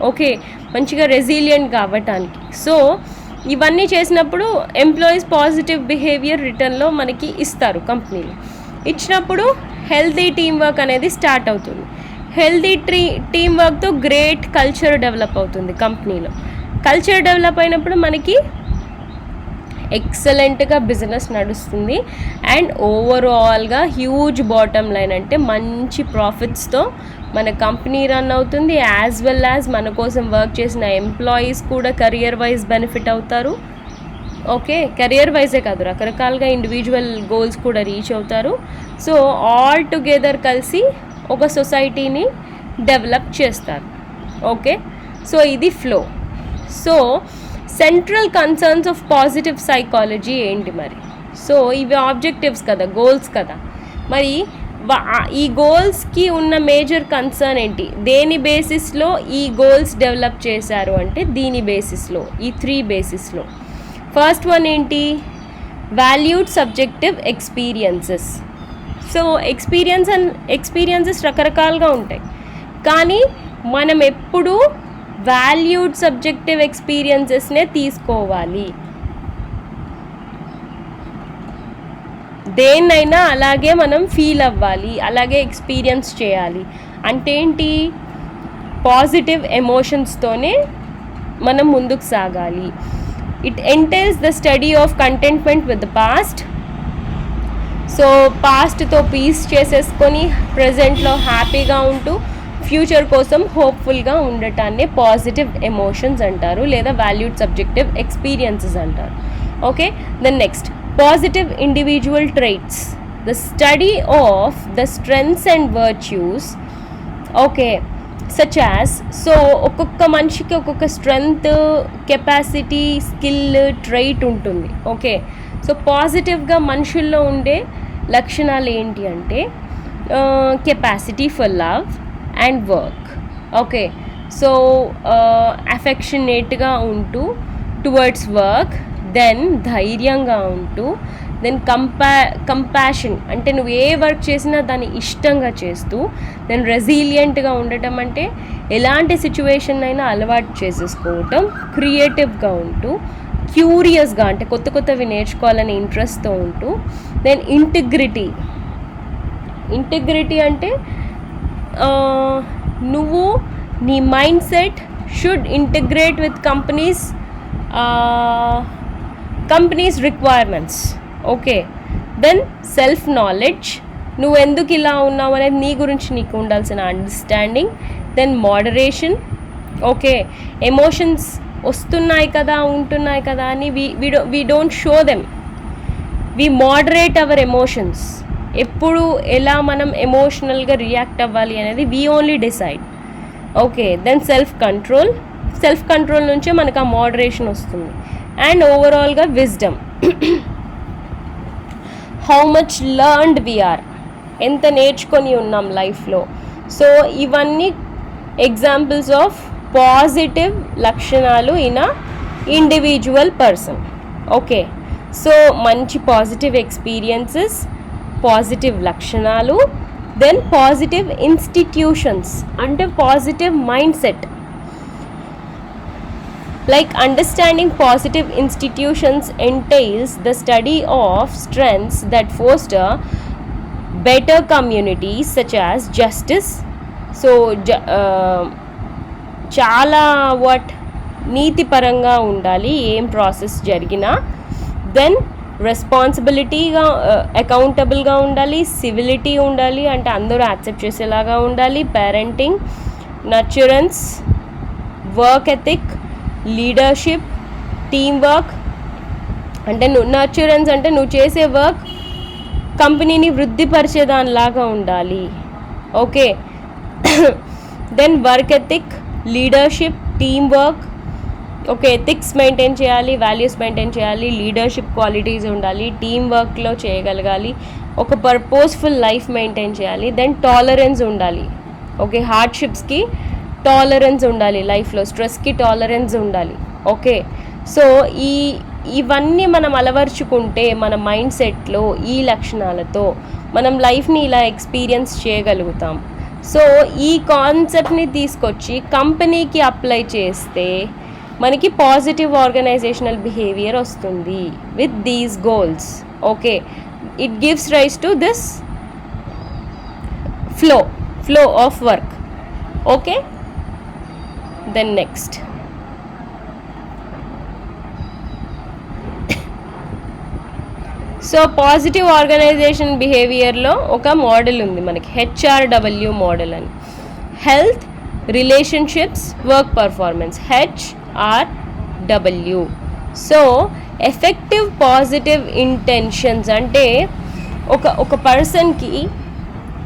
ఓకే, మంచిగా రెసిలియంట్గా అవ్వటానికి. సో ఇవన్నీ చేసినప్పుడు ఎంప్లాయీస్ పాజిటివ్ బిహేవియర్ రిటర్న్లో మనకి ఇస్తారు కంపెనీలో. ఇచ్చినప్పుడు హెల్తీ టీమ్ వర్క్ అనేది స్టార్ట్ అవుతుంది. హెల్తీ టీమ్ వర్క్తో గ్రేట్ కల్చర్ డెవలప్ అవుతుంది కంపెనీలో. కల్చర్ డెవలప్ అయినప్పుడు మనకి ఎక్సలెంట్గా బిజినెస్ నడుస్తుంది అండ్ ఓవరాల్గా హ్యూజ్ బాటమ్ లైన్, అంటే మంచి ప్రాఫిట్స్తో మన కంపెనీ రన్ అవుతుంది. యాజ్ వెల్ యాజ్ మన కోసం వర్క్ చేసిన ఎంప్లాయీస్ కూడా కెరియర్ వైజ్ బెనిఫిట్ అవుతారు. ఓకే, కెరియర్ వైజే కాదు, రకరకాలుగా ఇండివిజువల్ గోల్స్ కూడా రీచ్ అవుతారు. సో ఆల్ టుగెదర్ కలిసి ఒక సొసైటీని డెవలప్ చేస్తారు. ఓకే, సో ఇది flow. So central concerns of positive psychology ఏంటి మరి? సో ఇవి ఆబ్జెక్టివ్స్ కదా, గోల్స్ కదా. మరి ఈ గోల్స్కి ఉన్న మేజర్ కన్సర్న్ ఏంటి? దేని బేసిస్లో ఈ గోల్స్ డెవలప్ చేశారు అంటే దీని బేసిస్లో, ఈ 3 బేసిస్లో. ఫస్ట్ వన్ ఏంటి? Valued subjective experiences. So experiences రకరకాలుగా ఉంటాయి, కానీ మనం ఎప్పుడూ వాల్యూడ్ సబ్జెక్టివ్ ఎక్స్పీరియన్సెస్నే తీసుకోవాలి. దేన్నైనా అలాగే మనం ఫీల్ అవ్వాలి, అలాగే ఎక్స్పీరియన్స్ చేయాలి. అంటే ఏంటి? పాజిటివ్ ఎమోషన్స్తోనే మనం ముందుకు సాగాలి. It entails the study of contentment with the past. So పాస్ట్తో పీస్ చేసేసుకొని ప్రజెంట్లో హ్యాపీగా ఉంటూ ఫ్యూచర్ కోసం హోప్ఫుల్గా ఉండటాన్ని పాజిటివ్ ఎమోషన్స్ అంటారు, లేదా వాల్యూడ్ సబ్జెక్టివ్ ఎక్స్పీరియన్సెస్ అంటారు. Okay, then next positive individual traits, the study of the strengths and virtues. Okay, such as, so ఒక్కొక్క మనిషికి ఒక్కొక్క స్ట్రెంగ్త్, కెపాసిటీ, స్కిల్, ట్రైట్ ఉంటుంది. ఓకే, సో పాజిటివ్గా మనుషుల్లో ఉండే లక్షణాలు ఏంటి అంటే capacity for love and work. Okay, so అఫెక్షనేట్గా ఉంటూ టువర్డ్స్ వర్క్, దెన్ ధైర్యంగా ఉంటూ, దెన్ కంపాషన్ అంటే నువ్వు ఏ వర్క్ చేసినా దాన్ని ఇష్టంగా చేస్తూ, దెన్ రెసిలియంట్గా ఉండటం అంటే ఎలాంటి సిచ్యువేషన్ అయినా అలవాటు చేసేసుకోవటం, క్రియేటివ్గా ఉంటూ, క్యూరియస్గా అంటే కొత్త కొత్తవి నేర్చుకోవాలని ఇంట్రెస్ట్తో ఉంటూ, దెన్ ఇంటిగ్రిటీ అంటే నువ్వు నీ mind set should integrate with companies requirements. Okay, then self knowledge, నువ్వు ఎందుకు ఇలా ఉన్నావు అనేది నీ గురించి నీకు ఉండాల్సిన understanding. Then moderation. Okay, emotions వస్తున్నాయి కదా, ఉంటున్నాయి కదా అని we don't show them, we moderate our emotions. ఎప్పుడు ఎలా మనం ఎమోషనల్గా రియాక్ట్ అవ్వాలి అనేది we only decide. Okay, then self control నుంచే మనకు ఆ మోడరేషన్ వస్తుంది. అండ్ ఓవరాల్గా wisdom, how much learned we're, ఎంత నేర్చుకొని ఉన్నాం లైఫ్లో. సో ఇవన్నీ ఎగ్జాంపుల్స్ ఆఫ్ పాజిటివ్ లక్షణాలు in a individual person. Okay, so మంచి పాజిటివ్ ఎక్స్పీరియన్సెస్, పాజిటివ్ లక్షణాలు, దెన్ పాజిటివ్ ఇన్స్టిట్యూషన్స్ అంటే positive mind set. Like understanding positive institutions entails the study of strengths that foster better communities such as justice. So చాలా నీతి పరంగా ఉండాలి ఏం process జరిగినా. Then రెస్పాన్సిబిలిటీగా, అకౌంటబుల్గా ఉండాలి, civility ఉండాలి అంటే అందరూ యాక్సెప్ట్ చేసేలాగా ఉండాలి, parenting, nurturance, work ethic, leadership, team work. అంటే నర్చరెన్స్ అంటే నువ్వు చేసే వర్క్ కంపెనీని వృద్ధిపరిచేదానిలాగా ఉండాలి. Okay, then work ethic, leadership, team work. Okay, ethics maintain చేయాలి, వాల్యూస్ మెయింటైన్ చేయాలి, లీడర్షిప్ క్వాలిటీస్ ఉండాలి, టీమ్ వర్క్లో చేయగలగాలి, ఒక పర్పస్ఫుల్ లైఫ్ మెయింటైన్ చేయాలి. దెన్ టాలరెన్స్ ఉండాలి. ఓకే, హార్డ్షిప్స్కి టాలరెన్స్ ఉండాలి, లైఫ్లో స్ట్రెస్కి టాలరెన్స్ ఉండాలి. ఓకే, సో ఇవన్నీ మనం అలవర్చుకుంటే మన మైండ్ సెట్లో ఈ లక్షణాలతో మనం లైఫ్ని ఇలా ఎక్స్పీరియన్స్ చేయగలుగుతాం. సో ఈ కాన్సెప్ట్ని తీసుకొచ్చి కంపెనీకి అప్లై చేస్తే మనకి పాజిటివ్ ఆర్గనైజేషనల్ బిహేవియర్ వస్తుంది with these goals. Okay, it gives rise to this flow of work. Okay, then next so positive organisation బిహేవియర్లో ఒక మోడల్ ఉంది మనకి, HRW మోడల్ అని. Health, relationships, work performance, HRW. So effective positive intentions అంటే ఒక పర్సన్కి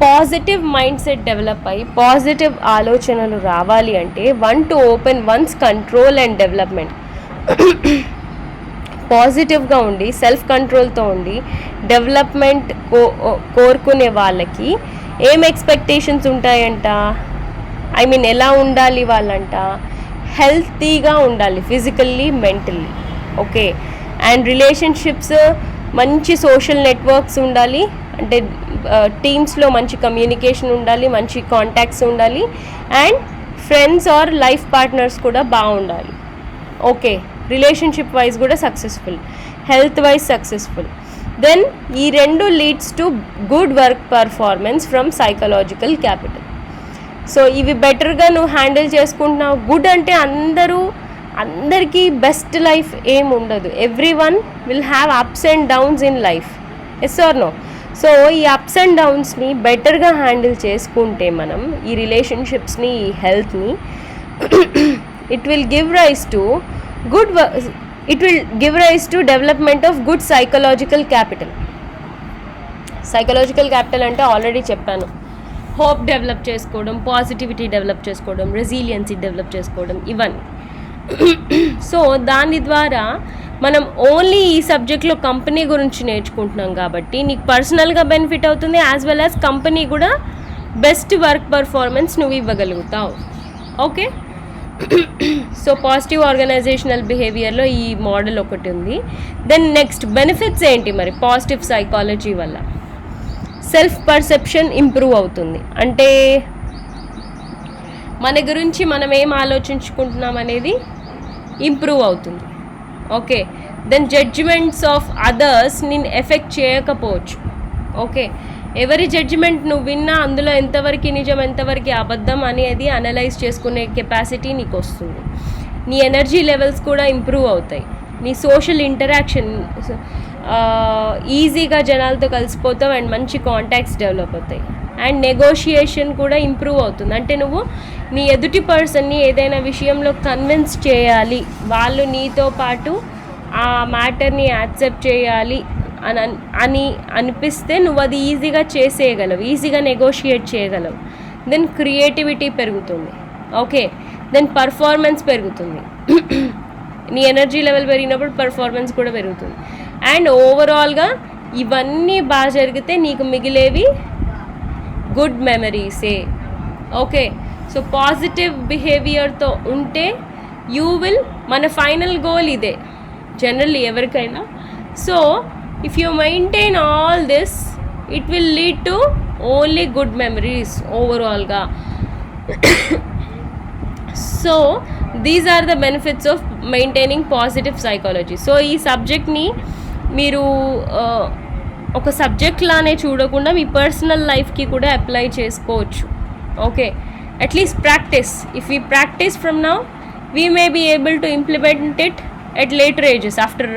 positive mind set develop అయ్యి positive ఆలోచనలు రావాలి అంటే to open one's control and development. పాజిటివ్గా ఉండి సెల్ఫ్ కంట్రోల్తో ఉండి డెవలప్మెంట్ కోరుకునే వాళ్ళకి ఏం ఎక్స్పెక్టేషన్స్ ఉంటాయంట, ఎలా ఉండాలి వాళ్ళంట, హెల్తీగా ఉండాలి physically, mentally. Okay. And relationships, మంచి సోషల్ నెట్వర్క్స్ ఉండాలి, అంటే టీమ్స్లో మంచి కమ్యూనికేషన్ ఉండాలి, మంచి కాంటాక్ట్స్ ఉండాలి. And friends or life partners కూడా బాగుండాలి. ఓకే. రిలేషన్షిప్ వైజ్ కూడా successful, health wise successful. Then ఈ రెండు leads to good work performance from psychological capital. So ఇవి బెటర్గా నువ్వు హ్యాండిల్ చేసుకుంటున్నావు. గుడ్ అంటే అందరికీ బెస్ట్ లైఫ్ ఏం ఉండదు. Every one will have ups and downs in life. Yes or no? So ఈ అప్స్ అండ్ డౌన్స్ని బెటర్గా హ్యాండిల్ చేసుకుంటే మనం ఈ రిలేషన్షిప్స్ని, ఈ హెల్త్ని, it will give rise to development of good psychological capital. Psychological capital అంటే ఆల్రెడీ చెప్పాను, హోప్ డెవలప్ చేసుకోవడం, పాజిటివిటీ డెవలప్ చేసుకోవడం, రెసిలియన్సీ డెవలప్ చేసుకోవడం, ఇవన్నీ. సో దాని ద్వారా మనం ఓన్లీ ఈ సబ్జెక్ట్లో కంపెనీ గురించి నేర్చుకుంటున్నాం కాబట్టి నీకు పర్సనల్గా బెనిఫిట్ అవుతుంది, యాజ్ వెల్ యాజ్ కంపెనీ కూడా బెస్ట్ వర్క్ పర్ఫార్మెన్స్ నువ్వు ఇవ్వగలుగుతావు. ఓకే. సో పాజిటివ్ ఆర్గనైజేషనల్ బిహేవియర్లో ఈ మోడల్ ఒకటి ఉంది. దెన్ నెక్స్ట్ బెనిఫిట్స్ ఏంటి మరి పాజిటివ్ సైకాలజీ వల్ల? సెల్ఫ్ పర్సెప్షన్ ఇంప్రూవ్ అవుతుంది, అంటే మన గురించి మనం ఏం ఆలోచించుకుంటున్నాం అనేది ఇంప్రూవ్ అవుతుంది. Okay. Then judgments of others నిన్ను ఎఫెక్ట్ చేయకపోవచ్చు. ఓకే. ఎవరి జడ్జిమెంట్ నువ్వు విన్నా అందులో ఎంతవరకు నిజం, ఎంతవరకు అబద్ధం అనేది అనలైజ్ చేసుకునే కెపాసిటీ నీకు వస్తుంది. నీ ఎనర్జీ లెవెల్స్ కూడా ఇంప్రూవ్ అవుతాయి. నీ సోషల్ ఇంటరాక్షన్ ఈజీగా జనాలతో కలిసిపోతావు అండ్ మంచి కాంటాక్ట్స్ డెవలప్ అవుతాయి. అండ్ నెగోషియేషన్ కూడా ఇంప్రూవ్ అవుతుంది, అంటే నువ్వు నీ ఎదుటి పర్సన్ని ఏదైనా విషయంలో కన్విన్స్ చేయాలి, వాళ్ళు నీతో పాటు ఆ మ్యాటర్ని యాక్సెప్ట్ చేయాలి అని అనిపిస్తే నువ్వు అది ఈజీగా చేసేయగలవు, ఈజీగా నెగోషియేట్ చేయగలవు. దెన్ క్రియేటివిటీ పెరుగుతుంది. ఓకే. దెన్ పర్ఫార్మెన్స్ పెరుగుతుంది. నీ ఎనర్జీ లెవెల్ పెరిగినప్పుడు పర్ఫార్మెన్స్ కూడా పెరుగుతుంది. అండ్ ఓవరాల్గా ఇవన్నీ బాగా జరిగితే నీకు మిగిలేవి గుడ్ మెమరీసే. ఓకే. సో పాజిటివ్ బిహేవియర్తో ఉంటే యూ విల్, మన ఫైనల్ గోల్ ఇదే జనరల్లీ ఎవరికైనా. So if you maintain all this, it will lead to only good memories overall ga. So these are the benefits of maintaining positive psychology. So ee subject ni మీరు ఒక subject లానే చూడకుండా మీ personal లైఫ్కి కూడా apply చేసుకోవచ్చు. Okay. At least practice. If we practice from now, we may be able to implement it at later ages after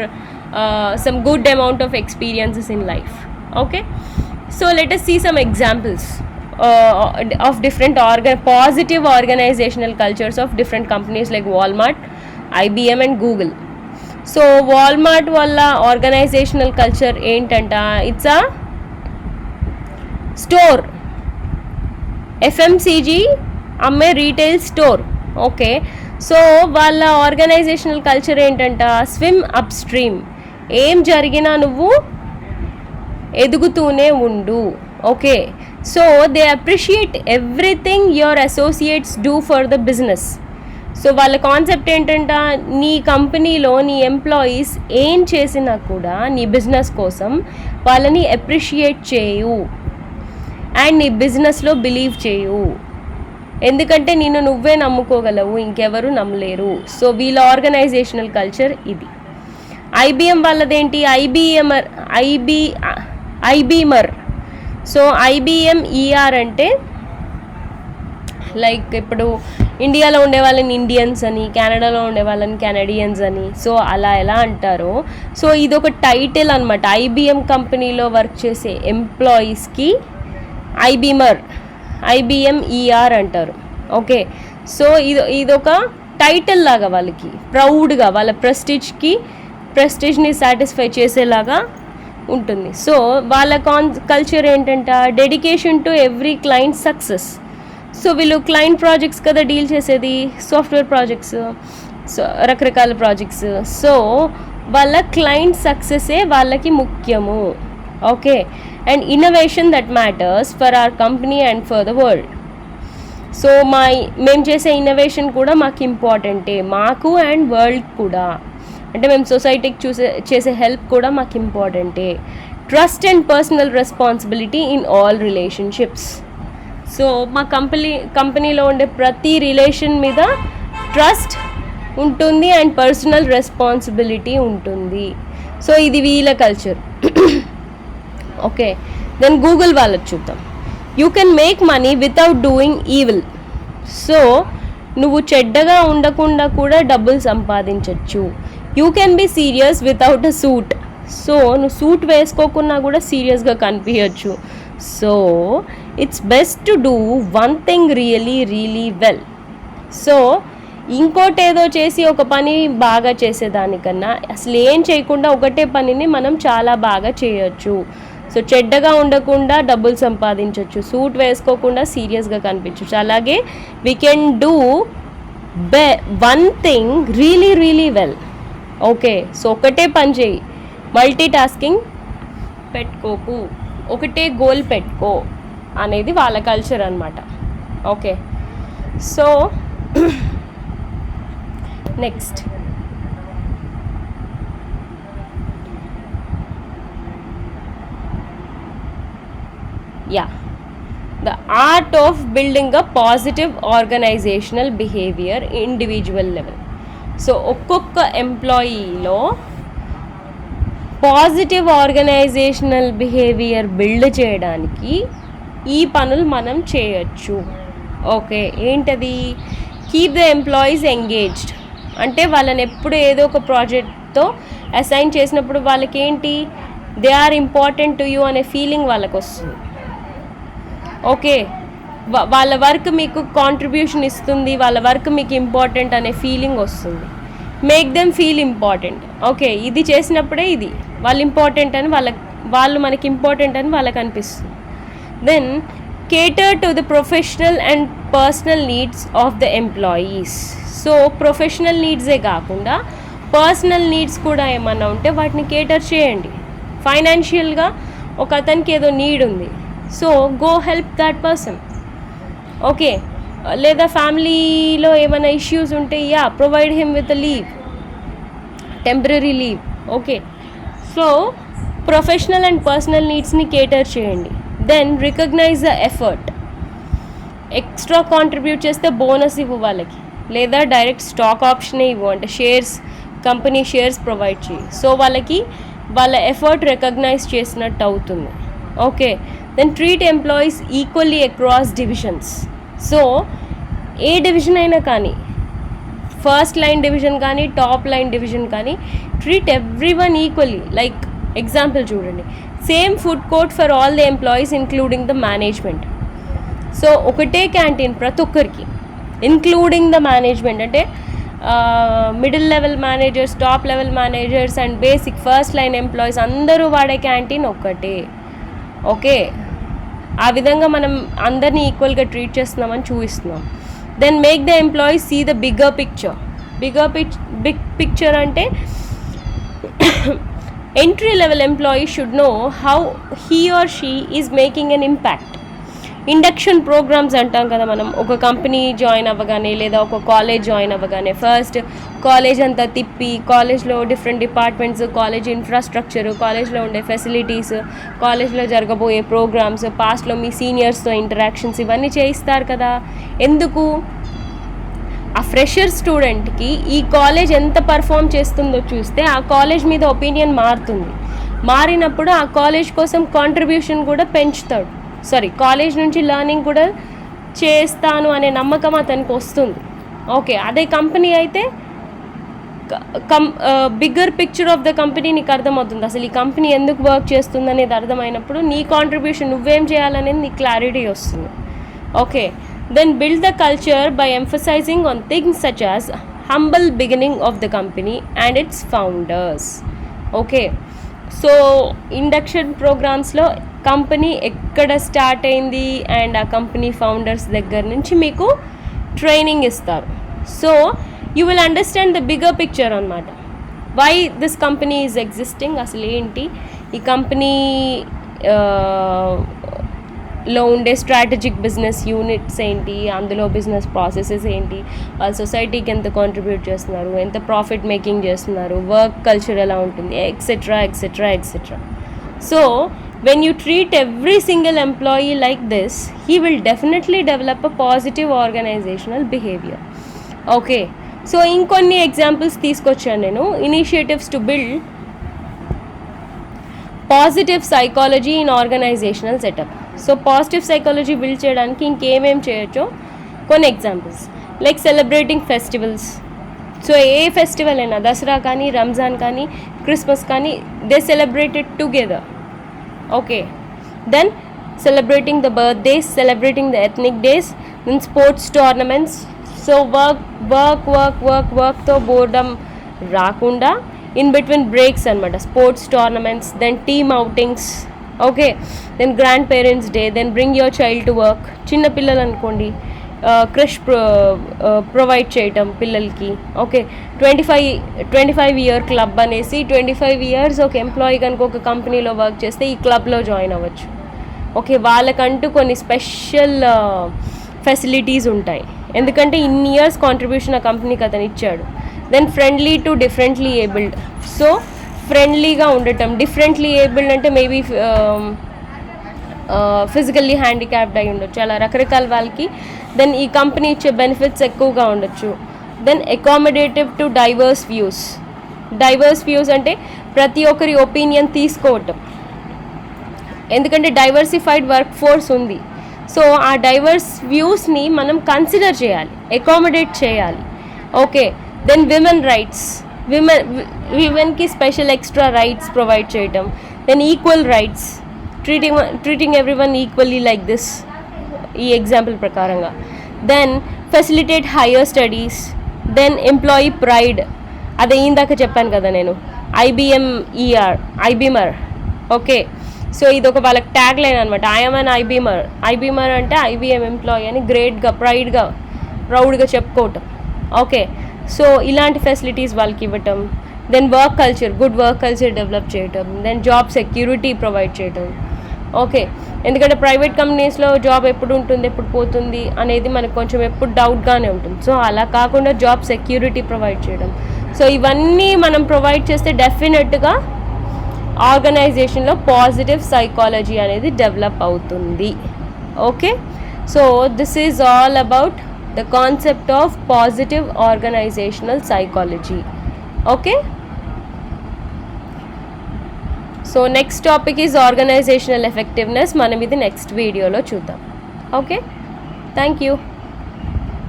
some good amount of experiences in life. Okay. So let us see some examples of different positive organizational cultures of different companies like Walmart, IBM and Google. So Walmart walla organizational culture entanta, it's a store, FMCG అమ్మే retail store. Okay. So వాళ్ళ organisational culture ఏంటంట, swim up stream, ఏం జరిగినా నువ్వు ఎదుగుతూనే ఉండు. Okay. So they appreciate everything your associates do for the business. So వాళ్ళ concept ఏంటంట, నీ కంపెనీలో నీ ఎంప్లాయీస్ ఏం చేసినా కూడా నీ బిజినెస్ కోసం వాళ్ళని అప్రిషియేట్ చేయు అండ్ నీ బిజినెస్లో బిలీవ్ చేయు, ఎందుకంటే నిన్ను నువ్వే నమ్ముకోగలవు, ఇంకెవరు నమ్మలేరు. సో వీళ్ళ ఆర్గనైజేషనల్ కల్చర్ ఇది. ఐబిఎం వాళ్ళదేంటి, ఐబీమర్. సో IBMER అంటే లైక్ ఇప్పుడు ఇండియాలో ఉండే వాళ్ళని ఇండియన్స్ అని, కెనడాలో ఉండే వాళ్ళని కెనడియన్స్ అని, సో అలా ఎలా అంటారో, సో ఇది ఒక టైటిల్ అనమాట. ఐబిఎం కంపెనీలో వర్క్ చేసే ఎంప్లాయీస్కి ఐబిఎంఈఆర్ అంటారు. ఓకే, సో ఇదొక టైటిల్ లాగా వాళ్ళకి ప్రౌడ్గా, వాళ్ళ ప్రెస్టీజ్ని సాటిస్ఫై చేసేలాగా ఉంటుంది. సో వాళ్ళ కల్చర్ ఏంటంటే dedication to every client success. So వీళ్ళు క్లయింట్ ప్రాజెక్ట్స్ కదా డీల్ చేసేది, సాఫ్ట్వేర్ ప్రాజెక్ట్స్, సో రకరకాల ప్రాజెక్ట్స్. సో వాళ్ళ క్లయింట్ సక్సెసే వాళ్ళకి ముఖ్యము. Okay, and innovation that matters for our company and for the world. So మేము చేసే ఇన్నోవేషన్ కూడా మాకు ఇంపార్టెంటే, మాకు అండ్ వరల్డ్ కూడా. అంటే మేము సొసైటీకి చేసే హెల్ప్ కూడా మాకు ఇంపార్టెంటే. Trust and personal responsibility in all relationships. So మా కంపెనీలో ఉండే ప్రతి రిలేషన్ మీద ట్రస్ట్ ఉంటుంది అండ్ పర్సనల్ రెస్పాన్సిబిలిటీ ఉంటుంది. సో ఇది వీళ్ళ కల్చర్. ఓకే, దెన్ గూగుల్ వాళ్ళకి చూద్దాం. You can make money without doing evil. So నువ్వు చెడ్డగా ఉండకుండా కూడా డబ్బులు సంపాదించవచ్చు. You can be serious without a suit. So నువ్వు సూట్ వేసుకోకున్నా కూడా సీరియస్గా కనిపించచ్చు. So it's best to do one thing really really well. So ఇంకోటి ఏదో చేసి ఒక పని బాగా చేసేదానికన్నా అసలు ఏం చేయకుండా ఒకటే పనిని మనం చాలా బాగా చేయొచ్చు. సో చెడ్డగా ఉండకుండా డబ్బులు సంపాదించవచ్చు, సూట్ వేసుకోకుండా సీరియస్గా కనిపించవచ్చు. అలాగే we can do one thing really really well. Okay, so ఒకటే పని చేయి, మల్టీ టాస్కింగ్ పెట్టుకోకు, ఒకటే గోల్ పెట్టుకో అనేది వాళ్ళ కల్చర్ అనమాట. Okay, so next the art of building a positive organizational behavior individual level. So ఒక్కొక్క ఎంప్లాయీలో పాజిటివ్ ఆర్గనైజేషనల్ బిహేవియర్ బిల్డ్ చేయడానికి ఈ పనులు మనం చేయొచ్చు. ఓకే, ఏంటది? Keep the employees engaged. అంటే వాళ్ళని ఎప్పుడు ఏదో ఒక ప్రాజెక్ట్తో అసైన్ చేసినప్పుడు వాళ్ళకి ఏంటి, they are important to you అనే ఫీలింగ్ వాళ్ళకి వస్తుంది. ఓకే, వాళ్ళ వర్క్ మీకు కాంట్రిబ్యూషన్ ఇస్తుంది, వాళ్ళ వర్క్ మీకు ఇంపార్టెంట్ అనే ఫీలింగ్ వస్తుంది. Make them feel important. Okay, ఇది చేసినప్పుడే ఇది వాళ్ళు ఇంపార్టెంట్ అని వాళ్ళు మనకి ఇంపార్టెంట్ అని వాళ్ళకి అనిపిస్తుంది. Then cater to the professional and personal needs of the employees. So professional నీడ్సే కాకుండా పర్సనల్ నీడ్స్ కూడా ఏమన్నా ఉంటే వాటిని కేటర్ చేయండి. ఫైనాన్షియల్గా ఒక అతనికి ఏదో నీడ్ ఉంది, so go help that person. Okay, లేదా ఫ్యామిలీలో ఏమైనా ఇష్యూస్ ఉంటే provide him with leave, temporary leave. Okay, so professional and personal నీడ్స్ని కేటర్ చేయండి. Then recognise the effort. Extra contribute చేస్తే బోనస్ ఇవ్వు వాళ్ళకి, లేదా డైరెక్ట్ స్టాక్ ఆప్షనే ఇవ్వు, అంటే కంపెనీ షేర్స్ ప్రొవైడ్ చేయి. సో వాళ్ళకి వాళ్ళ ఎఫర్ట్ రికగ్నైజ్ చేసినట్టు అవుతుంది. Okay, then treat employees equally across divisions. So ఏ డివిజన్ అయినా కానీ, ఫస్ట్ లైన్ డివిజన్ కానీ టాప్ లైన్ డివిజన్ కానీ, treat every one equally. Like example చూడండి, same food court for all the employees including the management. So ఒకటే canteen ప్రతి ఒక్కరికి including the management, అంటే middle level managers, top level managers and basic first line employees అందరూ వాడే canteen ఒక్కటే. Okay, ఆ విధంగా మనం అందరినీ ఈక్వల్గా ట్రీట్ చేస్తున్నామని చూపిస్తున్నాం. Then make the employees see the big picture అంటే entry level employee should know how he or she is making an impact. Induction programmes అంటాం కదా మనం, ఒక కంపెనీ జాయిన్ అవ్వగానే లేదా ఒక కాలేజ్ జాయిన్ అవ్వగానే ఫస్ట్ కాలేజ్ అంతా తిప్పి, కాలేజ్లో డిఫరెంట్ డిపార్ట్మెంట్స్, కాలేజ్ ఇన్ఫ్రాస్ట్రక్చర్, కాలేజ్లో ఉండే ఫెసిలిటీస్, కాలేజ్లో జరగబోయే ప్రోగ్రామ్స్, పాస్ట్లో మీ సీనియర్స్తో ఇంటరాక్షన్స్, ఇవన్నీ చేయిస్తారు కదా. ఎందుకు? ఆ ఫ్రెషర్ స్టూడెంట్కి ఈ కాలేజ్ ఎంత పర్ఫామ్ చేస్తుందో చూస్తే ఆ కాలేజ్ మీద ఒపీనియన్ మారుతుంది. మారినప్పుడు ఆ కాలేజ్ కోసం కాంట్రిబ్యూషన్ కూడా పెంచుతాడు. కాలేజ్ నుంచి లెర్నింగ్ కూడా చేస్తాను అనే నమ్మకం అతనికి వస్తుంది. ఓకే, అదే కంపెనీ అయితే bigger picture of the company నీకు అర్థమవుతుంది. అసలు ఈ కంపెనీ ఎందుకు వర్క్ చేస్తుంది అనేది అర్థమైనప్పుడు నీ కాంట్రిబ్యూషన్ నువ్వేం చేయాలనేది నీకు క్లారిటీ వస్తుంది. Okay, then build the culture by emphasising on things such as humble beginning of the company and its founders. Okay, so induction ప్రోగ్రామ్స్లో కంపెనీ ఎక్కడ స్టార్ట్ అయింది అండ్ ఆ కంపెనీ ఫౌండర్స్ దగ్గర నుంచి మీకు ట్రైనింగ్ ఇస్తారు. So you will understand the bigger picture అనమాట. why this company is existing, అసలు ఏంటి ఈ కంపెనీ లో ఉండే స్ట్రాటజిక్ బిజినెస్ యూనిట్స్ ఏంటి, అందులో బిజినెస్ ప్రాసెసెస్ ఏంటి, వాళ్ళ సొసైటీకి ఎంత కాంట్రిబ్యూట్ చేస్తున్నారు, ఎంత ప్రాఫిట్ మేకింగ్ చేస్తున్నారు, వర్క్ కల్చర్ ఎలా ఉంటుంది, etcetera etcetera etcetera. So when you treat every single employee like this, he will definitely develop a positive organizational behavior. Okay, so ఇంకొన్ని ఎగ్జాంపుల్స్ తీసుకొచ్చాను నేను. Initiatives to build positive psychology in organizational setup. So positive psychology build చేయడానికి ఇంకేమేం చేయొచ్చో కొన్ని examples, like celebrating festivals. So ఏ festival అయినా, దసరా కానీ, రంజాన్ కానీ, క్రిస్మస్ కానీ, they celebrated together. Okay, then celebrating the birthdays, celebrating the ethnic days, then sports tournaments. So వర్క్తో బోర్డమ్ రాకుండా ఇన్ బిట్వీన్ బ్రేక్స్ అనమాట, sports tournaments, then team outings. Okay, then grand parents day, then bring your child to work. చిన్నపిల్లలు అనుకోండి, crush provide చేయటం పిల్లలకి. Okay, 25 year club అనేసి 25 years ఒక employee కనుక ఒక కంపెనీలో వర్క్ చేస్తే ఈ క్లబ్లో జాయిన్ అవ్వచ్చు. ఓకే, వాళ్ళకంటూ కొన్ని స్పెషల్ ఫెసిలిటీస్ ఉంటాయి, ఎందుకంటే ఇన్ని ఇయర్స్ కాంట్రిబ్యూషన్ ఆ కంపెనీకి అతను ఇచ్చాడు. Then friendly to differently abled. So ఫ్రెండ్లీగా ఉండటం. డిఫరెంట్లీ ఏబుల్డ్ అంటే మేబీ ఫిజికల్లీ హ్యాండిక్యాప్డ్ అయి ఉండొచ్చు, అలా రకరకాల వాళ్ళకి దెన్ ఈ కంపెనీ ఇచ్చే బెనిఫిట్స్ ఎక్కువగా ఉండొచ్చు. Then accommodative to diverse views. Diverse views అంటే ప్రతి ఒక్కరి ఒపీనియన్ తీసుకోవటం, ఎందుకంటే డైవర్సిఫైడ్ వర్క్ ఫోర్స్ ఉంది. సో ఆ డైవర్స్ వ్యూస్ని మనం కన్సిడర్ చేయాలి, అకామిడేట్ చేయాలి. Okay, then women rights. విమెన్కి స్పెషల్ ఎక్స్ట్రా రైట్స్ ప్రొవైడ్ చేయటం. Then equal rights, treating every one equally like this, ఈ ఎగ్జాంపుల్ ప్రకారంగా. Then facilitate higher studies. Then employee pride, అదే ఇందాక చెప్పాను కదా నేను, ఐబీమర్. ఓకే, సో ఇది ఒక వాళ్ళకి ట్యాగ్ లైన్ అనమాట, ఐఎమ్ అన్ ఐబీమర్. ఐబీమర్ అంటే ఐబీఎం ఎంప్లాయీ అని గ్రేట్గా, ప్రౌడ్గా చెప్పుకోవటం. ఓకే, సో ఇలాంటి ఫెసిలిటీస్ వాళ్ళకి ఇవ్వటం. Then work culture, good work culture develop చేయటం. దెన్ జాబ్ సెక్యూరిటీ ప్రొవైడ్ చేయటం. ఓకే, ఎందుకంటే ప్రైవేట్ కంపెనీస్లో జాబ్ ఎప్పుడు ఉంటుంది, ఎప్పుడు పోతుంది అనేది మనకు కొంచెం ఎప్పుడు డౌట్గానే ఉంటుంది. సో అలా కాకుండా జాబ్ సెక్యూరిటీ ప్రొవైడ్ చేయడం. సో ఇవన్నీ మనం ప్రొవైడ్ చేస్తే డెఫినెట్గా ఆర్గనైజేషన్లో పాజిటివ్ సైకాలజీ అనేది డెవలప్ అవుతుంది. Okay, so this is all about the concept of positive organizational psychology. Okay, so next topic is organizational effectiveness. మనం ఇది నెక్స్ట్ వీడియోలో చూద్దాం. Okay, thank you.